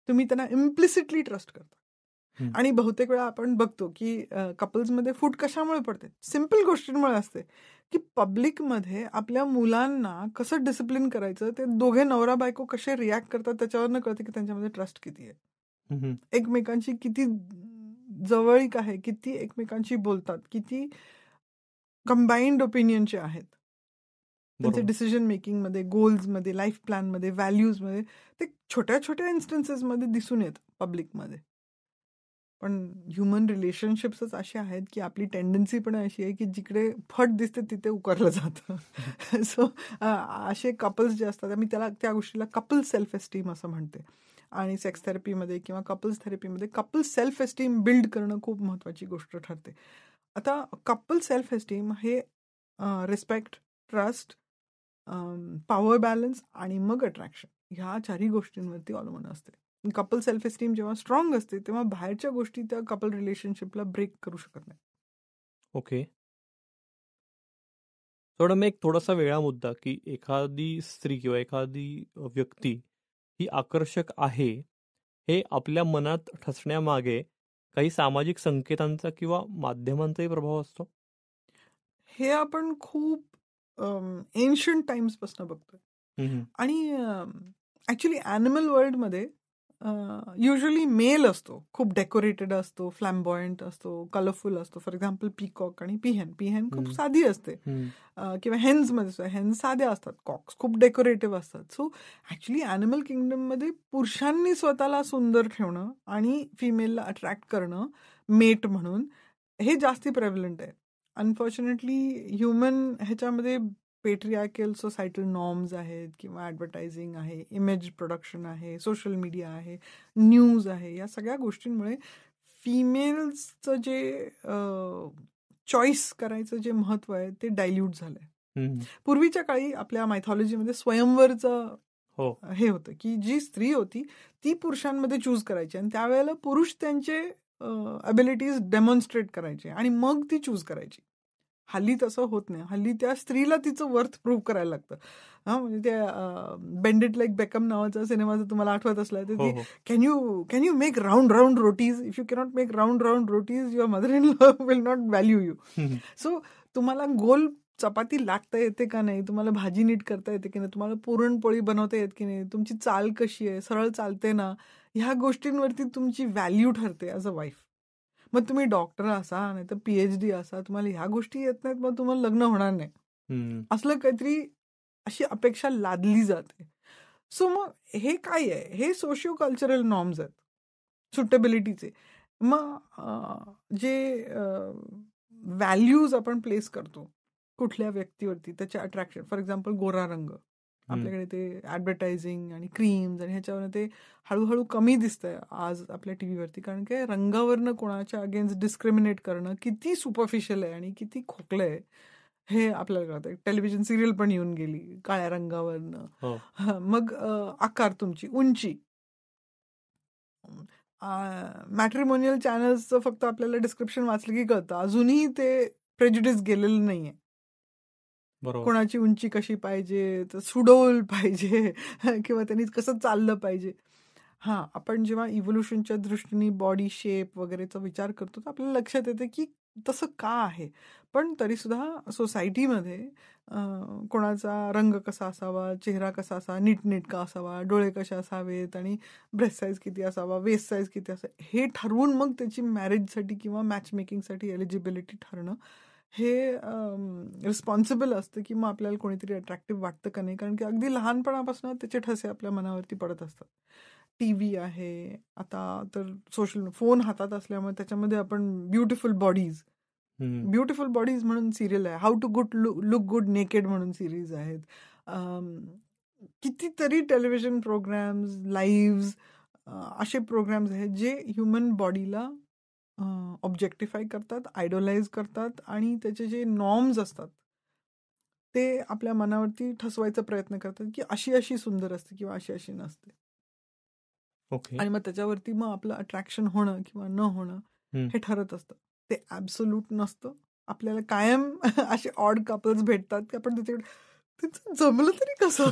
तुम्ही त्यांना इम्प्लिसिटली ट्रस्ट करता. आणि बहुतेक वेळा आपण बघतो की कपल्समध्ये फूट कशामुळे पडते, सिम्पल गोष्टींमुळे असते. की पब्लिकमध्ये आपल्या मुलांना कसं डिसिप्लिन करायचं ते दोघे नवरा बायको कसे रिॲक्ट करतात त्याच्यावरनं कळतं की त्यांच्यामध्ये ट्रस्ट किती आहे, हम्म. एकमेकांची किती जवळीक आहे, किती एकमेकांशी बोलतात, किती कंबाईंड ओपिनियनचे आहेत त्यांचे बरोबर. डिसिजन मेकिंगमध्ये, गोल्समध्ये, लाईफ प्लॅनमध्ये, व्हॅल्यूजमध्ये. ते छोट्या छोट्या इन्स्टन्सेसमध्ये दिसून येतं पब्लिकमध्ये. पण ह्युमन रिलेशनशिप्सच असे आहेत की आपली टेंडन्सी पण अशी आहे की जिकडे फट दिसते तिथे उकरलं जातं. सो असे कपल्स जे असतात, मी त्याला त्या गोष्टीला कपल सेल्फ एस्टीम असं म्हणते. आणि सेक्स थेरपीमध्ये किंवा कपल्स थेरपीमध्ये कपल सेल्फ एस्टीम बिल्ड करणं खूप महत्त्वाची गोष्ट ठरते. आता कपल सेल्फ एस्टीम हे रिस्पेक्ट, ट्रस्ट, पॉवर बॅलन्स आणि मग अट्रॅक्शन ह्या चारही गोष्टींवरती अवलंबून असते. कपल सेल्फ एस्टीम जेव्हा स्ट्रॉंग असते तेव्हा बाहेरच्या गोष्टी त्या कपल रिलेशनशिपला ब्रेक करू शकत नाही. ओके. थोडा मग एक थोडासा वेगळा मुद्दा की एखादी स्त्री किंवा एखादी व्यक्ती ही आकर्षक आहे हे आपल्या मनात ठसण्यामागे काही सामाजिक संकेतांचा किंवा माध्यमांचाही प्रभाव असतो. हे आपण खूप एन्शंट टाइम्स पासून बघतोय. आणि ऍक्च्युली ॲनिमल वर्ल्डमध्ये युजली मेल असतो, खूप डेकोरेटेड असतो, फ्लॅम्बॉयंट असतो, कलरफुल असतो. फॉर एक्झाम्पल पीकॉक आणि पिहेन खूप साधी असते. किंवा हेन्समध्ये हेन्स साध्या असतात, कॉक्स खूप डेकोरेटिव्ह असतात. सो ऍक्च्युली ॲनिमल किंगडममध्ये पुरुषांनी स्वतःला सुंदर ठेवणं आणि फिमेलला अट्रॅक्ट करणं मेट म्हणून हे जास्ती प्रेव्हलंट आहे. अनफॉर्च्युनेटली ह्युमन ह्याच्यामध्ये पेट्रियार्कल सोसायटल नॉर्म्स आहेत किंवा ॲडव्हर्टायझिंग आहे, इमेज प्रोडक्शन आहे, सोशल मीडिया आहे, न्यूज आहे, या सगळ्या गोष्टींमुळे फिमेल्सचं जे चॉईस करायचं जे महत्व आहे ते डायल्यूट झालंय. पूर्वीच्या काळी आपल्या मायथॉलॉजीमध्ये स्वयंवरचं हे होतं की जी स्त्री होती ती पुरुषांमध्ये चूज करायची आणि त्यावेळेला पुरुष त्यांचे अबिलिटीज डेमॉन्स्ट्रेट करायचे आणि मग ती चूज करायची. हल्ली तसं होत नाही. हल्ली त्या स्त्रीला तिचं वर्थ प्रूव्ह करायला लागतं. म्हणजे त्या बेंड इट लाईक बेकम नावाचा सिनेमा जर तुम्हाला आठवत असला तर ती can you make round round rotis, if you cannot make round round rotis your mother in law will not value you. So तुम्हाला गोल चपाती लाटता येते का नाही, तुम्हाला भाजी नीट करता येते की नाही, तुम्हाला पुरणपोळी बनवता येत की नाही, तुमची चाल कशी आहे, सरळ चालते ना, ह्या गोष्टींवरती तुमची व्हॅल्यू ठरते ॲज अ वाईफ. मग तुम्ही डॉक्टर असा नाही तर PhD असा, तुम्हाला ह्या गोष्टी येत नाहीत मग तुम्हाला लग्न होणार नाही, असलं काहीतरी अशी अपेक्षा लादली जाते. सो मग हे काय आहे, हे सोशिओ कल्चरल नॉर्म्स आहेत सुटेबिलिटीचे. मग जे व्हॅल्यूज आपण प्लेस करतो कुठल्या व्यक्तीवरती, त्याचे अट्रॅक्शन, फॉर एक्झाम्पल गोरा रंग, आपल्याकडे ते ॲडव्हर्टायझिंग आणि क्रीम्स आणि ह्याच्यावर ते हळूहळू कमी दिसतंय आज आपल्या टीव्हीवरती. कारण की रंगावरनं कोणाच्या अगेन्स्ट डिस्क्रिमिनेट करणं किती सुपरफिशियल आहे आणि किती खोकलं आहे हे आपल्याला कळतं. टेलिव्हिजन सिरियल पण येऊन गेली काळ्या रंगावरनं. मग आकार, तुमची उंची, मॅट्रिमोनियल चॅनल्सचं फक्त आपल्याला डिस्क्रिप्शन वाचलं की कळतं, अजूनही ते प्रेज्युडिस गेलेलं नाहीये. कोणाची उंची कशी पाहिजे, तर सुडौल पाहिजे किंवा त्यांनी कसं चाललं पाहिजे. आपण जेव्हा इव्होल्युशनच्या दृष्टीने बॉडी शेप वगैरेचा विचार करतो तर आपल्याला लक्षात येते की तसं का आहे. पण तरी सुद्धा सोसायटीमध्ये कोणाचा रंग कसा असावा, चेहरा कसा असावा, नीटनेटका असावा, डोळे कसे असावेत आणि ब्रेस्ट साईज किती असावा, वेस्ट साईज किती असावा, हे ठरवून मग त्याची मॅरेजसाठी किंवा मॅच मेकिंगसाठी एलिजिबिलिटी ठरणं हे रिस्पॉन्सिबल असतं की मग आपल्याला कोणीतरी अट्रॅक्टिव्ह वाटतं का नाही. कारण की अगदी लहानपणापासून त्याचे ठसे आपल्या मनावरती पडत असतात. TV आहे, आता तर सोशल फोन हातात असल्यामुळे त्याच्यामध्ये आपण ब्युटिफुल बॉडीज म्हणून सिरियल आहे, how to look good naked म्हणून सिरीज आहेत, कितीतरी टेलिव्हिजन प्रोग्राम्स, लाईव्ह असे प्रोग्राम्स आहेत जे ह्युमन बॉडीला ऑब्जेक्टिफाय करतात, आयडोलाइज करतात आणि त्याचे जे नॉर्म्स असतात ते आपल्या मनावरती ठसवायचा प्रयत्न करतात की अशी अशी सुंदर असते किंवा अशी अशी नसते. आणि मग त्याच्यावरती मग आपलं अट्रॅक्शन होणं किंवा न होणं हे ठरत असतं. ते ॲब्सोल्यूट नसतं. आपल्याला कायम असे ऑड कपल्स भेटतात की आपण त्याच्याकडे त्यांचं जमलं तरी कसं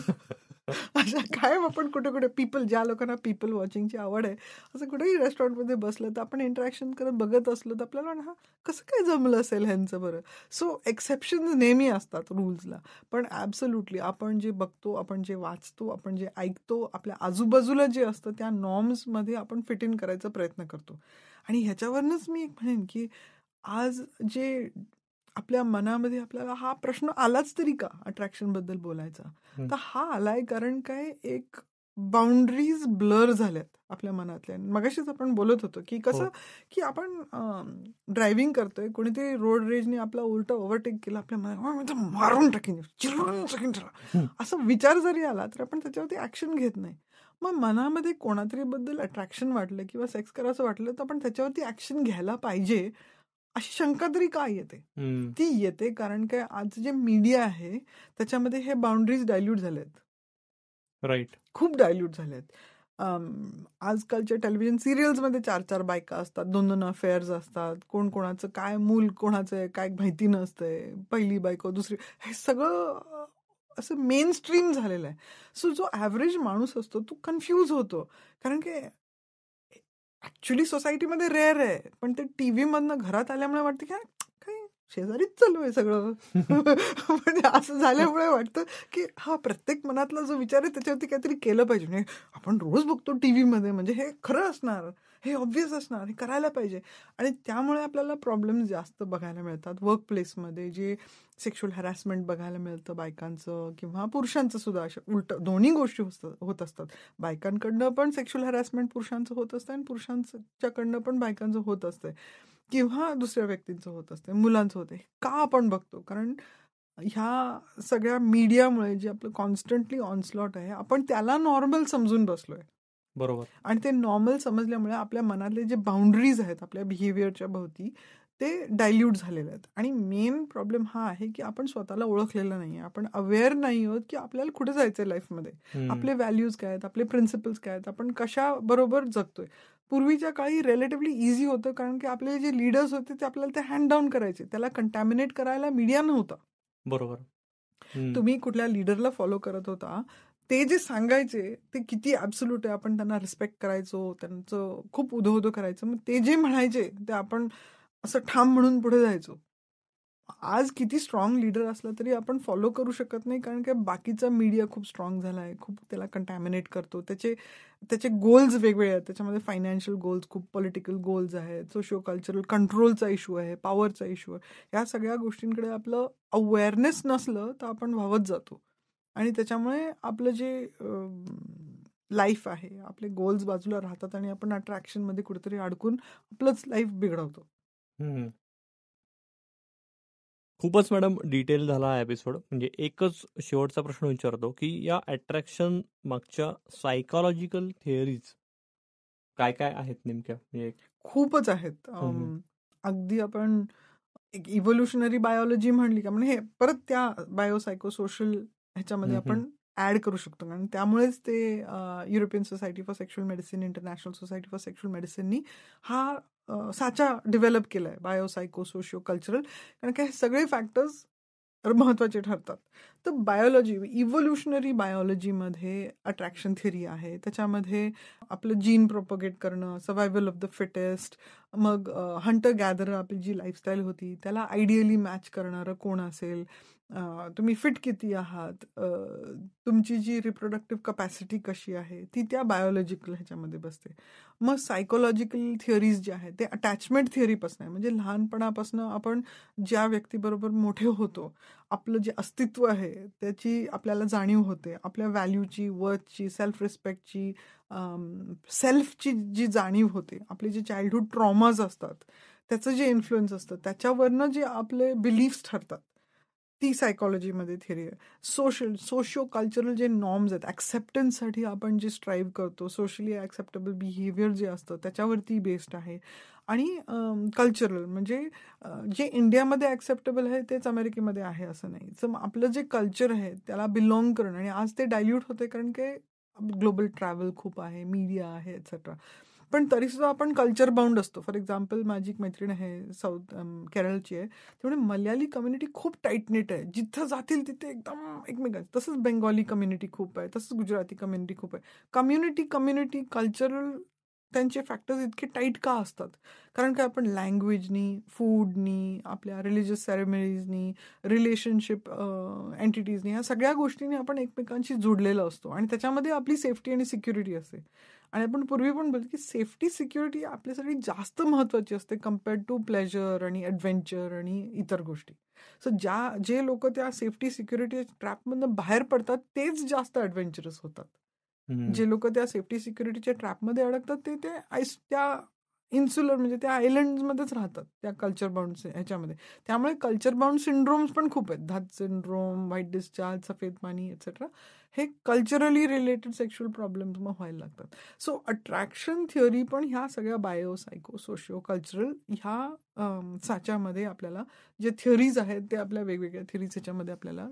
अशा कायम आपण कुठे कुठे पीपल, ज्या लोकांना पीपल वॉचिंगची आवड आहे, असं कुठेही रेस्टॉरंटमध्ये बसलं तर आपण इंटरॅक्शन करत बघत असलो तर आपल्याला हा कसं काय जमलं असेल ह्यांचं बरं. सो एक्सेप्शन्स नेहमी असतात रूल्सला, पण ॲब्सोल्युटली आपण जे बघतो, आपण जे वाचतो, आपण जे ऐकतो, आपल्या आजूबाजूला जे असतं त्या नॉर्म्समध्ये आपण फिट इन करायचा प्रयत्न करतो. आणि ह्याच्यावरनंच मी एक म्हणेन की आज जे आपल्या मनामध्ये आपल्याला हा प्रश्न आलाच तरी का अट्रॅक्शन बद्दल बोलायचा, तर हा आलाय कारण काय एक बाउंड्रीज ब्लर झाल्यात आपल्या मनातल्या. मगाशीच आपण बोलत होतो की कसं की आपण ड्रायव्हिंग करतोय, कोणीतरी रोड रेजने आपला उलटा ओव्हरटेक केला, आपल्या मनात मारून टाकीन, चिरून टाकीन त्याला, असा विचार जरी आला तर आपण त्याच्यावरती ऍक्शन घेत नाही. मग मनामध्ये कोणातरी बद्दल अट्रॅक्शन वाटलं किंवा सेक्स करायचं वाटलं तर आपण त्याच्यावरती ऍक्शन घ्यायला पाहिजे अशी शंका तरी का येते? ती येते कारण काय आज जे मीडिया आहे त्याच्यामध्ये हे बाउंड्रीज डायल्यूट झालेत. राईट. खूप डायल्यूट झालेत. आजकालच्या टेलिव्हिजन सिरियल्समध्ये 4-4 बायका असतात, 2-2 अफेअर्स असतात, कोण कोणाचं काय मूल कोणाचं आहे काय माहिती नसतंय, पहिली बायको दुसरी, हे सगळं असं मेन स्ट्रीम झालेलं आहे. सो जो ॲव्हरेज माणूस असतो तो कन्फ्यूज होतो कारण की ऍक्च्युली सोसायटीमध्ये रेअर आहे, पण ते टीव्ही मधनं घरात आल्यामुळे वाटतं की काही शेजारीच चालू आहे सगळं. म्हणजे असं झाल्यामुळे वाटतं की हा प्रत्येक मनातला जो विचार आहे त्याच्यावरती काहीतरी केलं पाहिजे. म्हणजे आपण रोज बघतो टीव्हीमध्ये, म्हणजे हे खरं असणार, हे ऑब्व्हियस असणार, हे करायला पाहिजे. आणि त्यामुळे आपल्याला प्रॉब्लेम जास्त बघायला मिळतात वर्क प्लेसमध्ये. जे सेक्शुअल हॅरॅसमेंट बघायला मिळतं बायकांचं किंवा पुरुषांचं सुद्धा, अशा उलट दोन्ही गोष्टी होत असतात. बायकांकडनं पण सेक्शुअल हॅरॅसमेंट पुरुषांचं होत असतं आणि पुरुषांच्याकडनं पण बायकांचं होत असतंय किंवा दुसऱ्या व्यक्तींचं होत असतंय, मुलांचं होतंय. का आपण बघतो? कारण ह्या सगळ्या मीडियामुळे जे आपलं कॉन्स्टंटली ऑनस्लॉट आहे, आपण त्याला नॉर्मल समजून बसलोय. बरोबर. आणि ते नॉर्मल समजल्यामुळे आपल्या मनातले जे बाउंड्रीज आहेत आपल्या बिहेवियरच्या भोवती ते डायल्यूट झालेले आहेत. आणि मेन प्रॉब्लेम हा आहे की आपण स्वतःला ओळखलेलं नाहीये, आपण अवेअर नाही आहोत की आपल्याला कुठे जायचंय लाईफमध्ये, आपले व्हॅल्यूज काय आहेत, आपले प्रिन्सिपल्स काय आहेत, आपण कशा बरोबर जगतोय. पूर्वीच्या काळी रिलेटिव्हली इझी होतं कारण की आपले जे लीडर्स होते ते आपल्याला ते हँड डाऊन करायचे, त्याला कंटॅमिनेट करायला मीडिया नव्हता. बरोबर. तुम्ही कुठल्या लीडरला फॉलो करत होता, ते जे सांगायचे ते किती ॲब्सोल्यूट आहे, आपण त्यांना रिस्पेक्ट करायचो, त्यांचं खूप उदो करायचं. मग ते जे म्हणायचे ते आपण असं ठाम म्हणून पुढे जायचो. आज किती स्ट्रॉंग लीडर असला तरी आपण फॉलो करू शकत नाही कारण की बाकीचा मीडिया खूप स्ट्रॉंग झाला आहे, खूप त्याला कंटॅमिनेट करतो. त्याचे गोल्स वेगवेगळे आहेत, त्याच्यामध्ये फायनान्शियल गोल्स, खूप पॉलिटिकल गोल्स आहेत, सोशिओ कल्चरल कंट्रोलचा इश्यू आहे, पॉवरचा इश्यू आहे. या सगळ्या गोष्टींकडे आपलं अवेअरनेस नसलं तर आपण वावत जातो आणि त्याच्यामुळे आपलं जे लाईफ आहे, आपले गोल्स बाजूला राहतात आणि आपण अट्रॅक्शनमध्ये कुठेतरी अडकून आपलंच लाईफ बिघडवतो. खूपच मॅडम डिटेल झाला हा एपिसोड. म्हणजे एकच शेवटचा प्रश्न विचारतो की या अट्रॅक्शन मागच्या सायकोलॉजिकल थिअरीज काय काय आहेत नेमक्या? म्हणजे खूपच आहेत. अगदी आपण एक इव्होल्युशनरी बायोलॉजी म्हणली का, म्हणजे हे परत त्या बायोसायकोसोशल ह्याच्यामध्ये आपण ऍड करू शकतो. कारण त्यामुळेच ते European society for sexual medicine, international society for sexual मेडिसिननी हा साचा डेव्हलप केलाय, बायोसायको सोशिओ कल्चरल. कारण काय सगळे फॅक्टर्स महत्वाचे ठरतात. तर बायोलॉजी, इव्होल्युशनरी बायोलॉजीमध्ये अट्रॅक्शन थिअरी आहे. त्याच्यामध्ये आपलं जीन प्रोपगेट करणं, सर्व्हायव्हल ऑफ द फिटेस्ट, मग हंटर गॅदर आपली जी लाईफस्टाईल होती त्याला आयडियली मॅच करणारं कोण असेल, तुम्ही फिट किती आहात, तुमची जी रिप्रोडक्टिव्ह कपॅसिटी कशी आहे, ती त्या बायोलॉजिकल ह्याच्यामध्ये बसते. मग सायकोलॉजिकल थिअरीज जे आहेत ते अटॅचमेंट थिअरीपासून आहे. म्हणजे लहानपणापासून आपण ज्या व्यक्तीबरोबर मोठे होतो, आपलं जे अस्तित्व आहे त्याची आपल्याला जाणीव होते, आपल्या व्हॅल्यूची, वर्थची, सेल्फ रिस्पेक्टची, सेल्फची जी जाणीव होते, आपले जे चाइल्डहुड ट्रॉमाज असतात त्याचं जे इन्फ्लुएन्स असतं त्याच्यावरनं जे आपले बिलीफ्स ठरतात, ती सायकोलॉजीमध्ये थिअरी आहे. सोशिओ कल्चरल जे नॉर्म्स आहेत, ॲक्सेप्टन्ससाठी आपण जे स्ट्राईव्ह करतो, सोशली ॲक्सेप्टेबल बिहेवियर जे असतं त्याच्यावरती बेस्ड आहे. आणि कल्चरल म्हणजे जे इंडियामध्ये ॲक्सेप्टेबल आहे तेच अमेरिकेमध्ये आहे असं नाही. तर आपलं जे कल्चर आहे त्याला बिलॉंग करणं, आणि आज ते डायल्यूट होते कारण की ग्लोबल ट्रॅव्हल खूप आहे, मीडिया आहे, एक्सेट्रा. पण तरीसुद्धा आपण कल्चर बाउंड असतो. फॉर एक्झाम्पल माझी एक मैत्रीण आहे, केरळची आहे. त्यामुळे मल्याळी कम्युनिटी खूप टाईट नेट आहे. जिथं जातील तिथे एकदम एकमेकांचं. तसंच बेंगॉली कम्युनिटी खूप आहे, तसंच गुजराती कम्युनिटी खूप आहे. कम्युनिटी कल्चरल त्यांचे फॅक्टर्स इतके टाईट का असतात? कारण काय, आपण लँग्वेजनी, फूडनी, आपल्या रिलिजियस सेरेमनीजनी, रिलेशनशिप एंटिटीजनी, ह्या सगळ्या गोष्टींनी आपण एकमेकांशी जोडलेलो असतो आणि त्याच्यामध्ये आपली सेफ्टी आणि सिक्युरिटी असते. आणि आपण पूर्वी पण बोलतो की सेफ्टी सिक्युरिटी आपल्यासाठी जास्त महत्त्वाची असते कम्पेअर्ड टू प्लेजर आणि ॲडव्हेंचर आणि इतर गोष्टी. सो जे लोक त्या सेफ्टी सिक्युरिटी ट्रॅपमधनं बाहेर पडतात तेच जास्त ॲडव्हेंचरस होतात. जे लोक त्या सेफ्टी सिक्युरिटीच्या ट्रॅपमध्ये अडकतात ते त्या इन्सुलर म्हणजे त्या आयलंडमध्येच राहतात, त्या कल्चर बाउंड ह्याच्यामध्ये. त्यामुळे कल्चर बाउंड सिंड्रोम्स पण खूप आहेत. धात सिंड्रोम, व्हाईट डिस्चार्ज, सफेद पाणी एक्सेट्रा. हे कल्चरली रिलेटेड सेक्शुअल प्रॉब्लेम्स मग व्हायला लागतात. सो अट्रॅक्शन थिअरी पण ह्या सगळ्या बायो, सायको, सोशिओ कल्चरल ह्या साच्यामध्ये आपल्याला जे थिअरीज आहेत ते आपल्या वेगवेगळ्या थिअरीज ह्याच्यामध्ये आपल्याला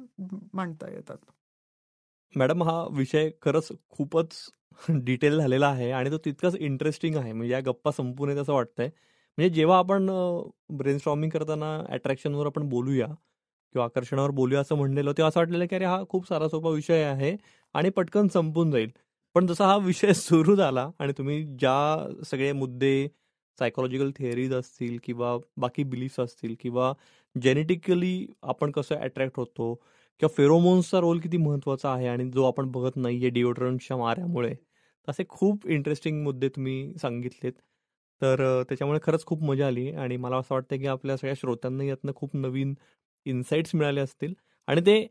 मांडता येतात. मॅडम, हा विषय खरंच खूपच डिटेल झालेला आहे आणि तो तितकाच इंटरेस्टिंग आहे. म्हणजे या गप्पा संपून येत असं वाटतंय. म्हणजे जेव्हा आपण ब्रेनस्टॉर्मिंग करताना अट्रॅक्शनवर आपण बोलूया किंवा आकर्षणावर बोलूया असं म्हणलेलं, तेव्हा असं वाटलेलं की अरे हा खूप सारा सोपा विषय आहे आणि पटकन संपून जाईल. पण जसा हा विषय सुरू झाला आणि तुम्ही ज्या सगळे मुद्दे, सायकोलॉजिकल थिअरीज असतील किंवा बाकी बिलीफ्स असतील किंवा जेनेटिकली आपण कसं अट्रॅक्ट होतो किंवा फेरोमोन्सचा रोल किती महत्त्वाचा आहे आणि जो आपण बघत नाहीये डिओड्रंटच्या माऱ्यामुळे, असे खूप इंटरेस्टिंग मुद्दे तुम्ही सांगितलेत. तर त्याच्यामुळे खरंच खूप मजा आली आणि मला असं वाटतं की आपल्या सगळ्या श्रोत्यांना यातनं खूप नवीन इन्साइट्स मिळाले असतील आणि ते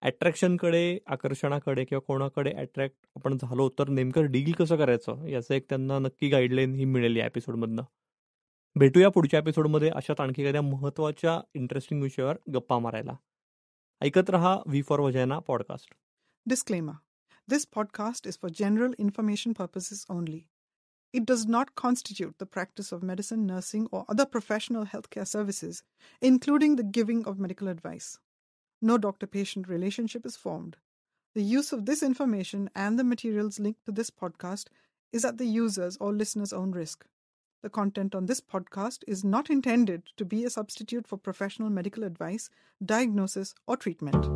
अट्रॅक्शनकडे, आकर्षणाकडे किंवा कोणाकडे अट्रॅक्ट आपण झालो तर नेमकं डील कसं करायचं याचं एक त्यांना नक्की गाईडलाईन ही मिळेल या एपिसोडमधनं. भेटूया पुढच्या एपिसोडमध्ये अशाच आणखी एखाद्या महत्त्वाच्या इंटरेस्टिंग विषयावर गप्पा मारायला. ऐकत रहा V for वजायना podcast. Disclaimer. This podcast is for general information purposes only. It does not constitute the practice of medicine, nursing, or other professional healthcare services, including the giving of medical advice. No doctor-patient relationship is formed. The use of this information and the materials linked to this podcast is at the user's or listener's own risk. The content on this podcast is not intended to be a substitute for professional medical advice, diagnosis, or treatment.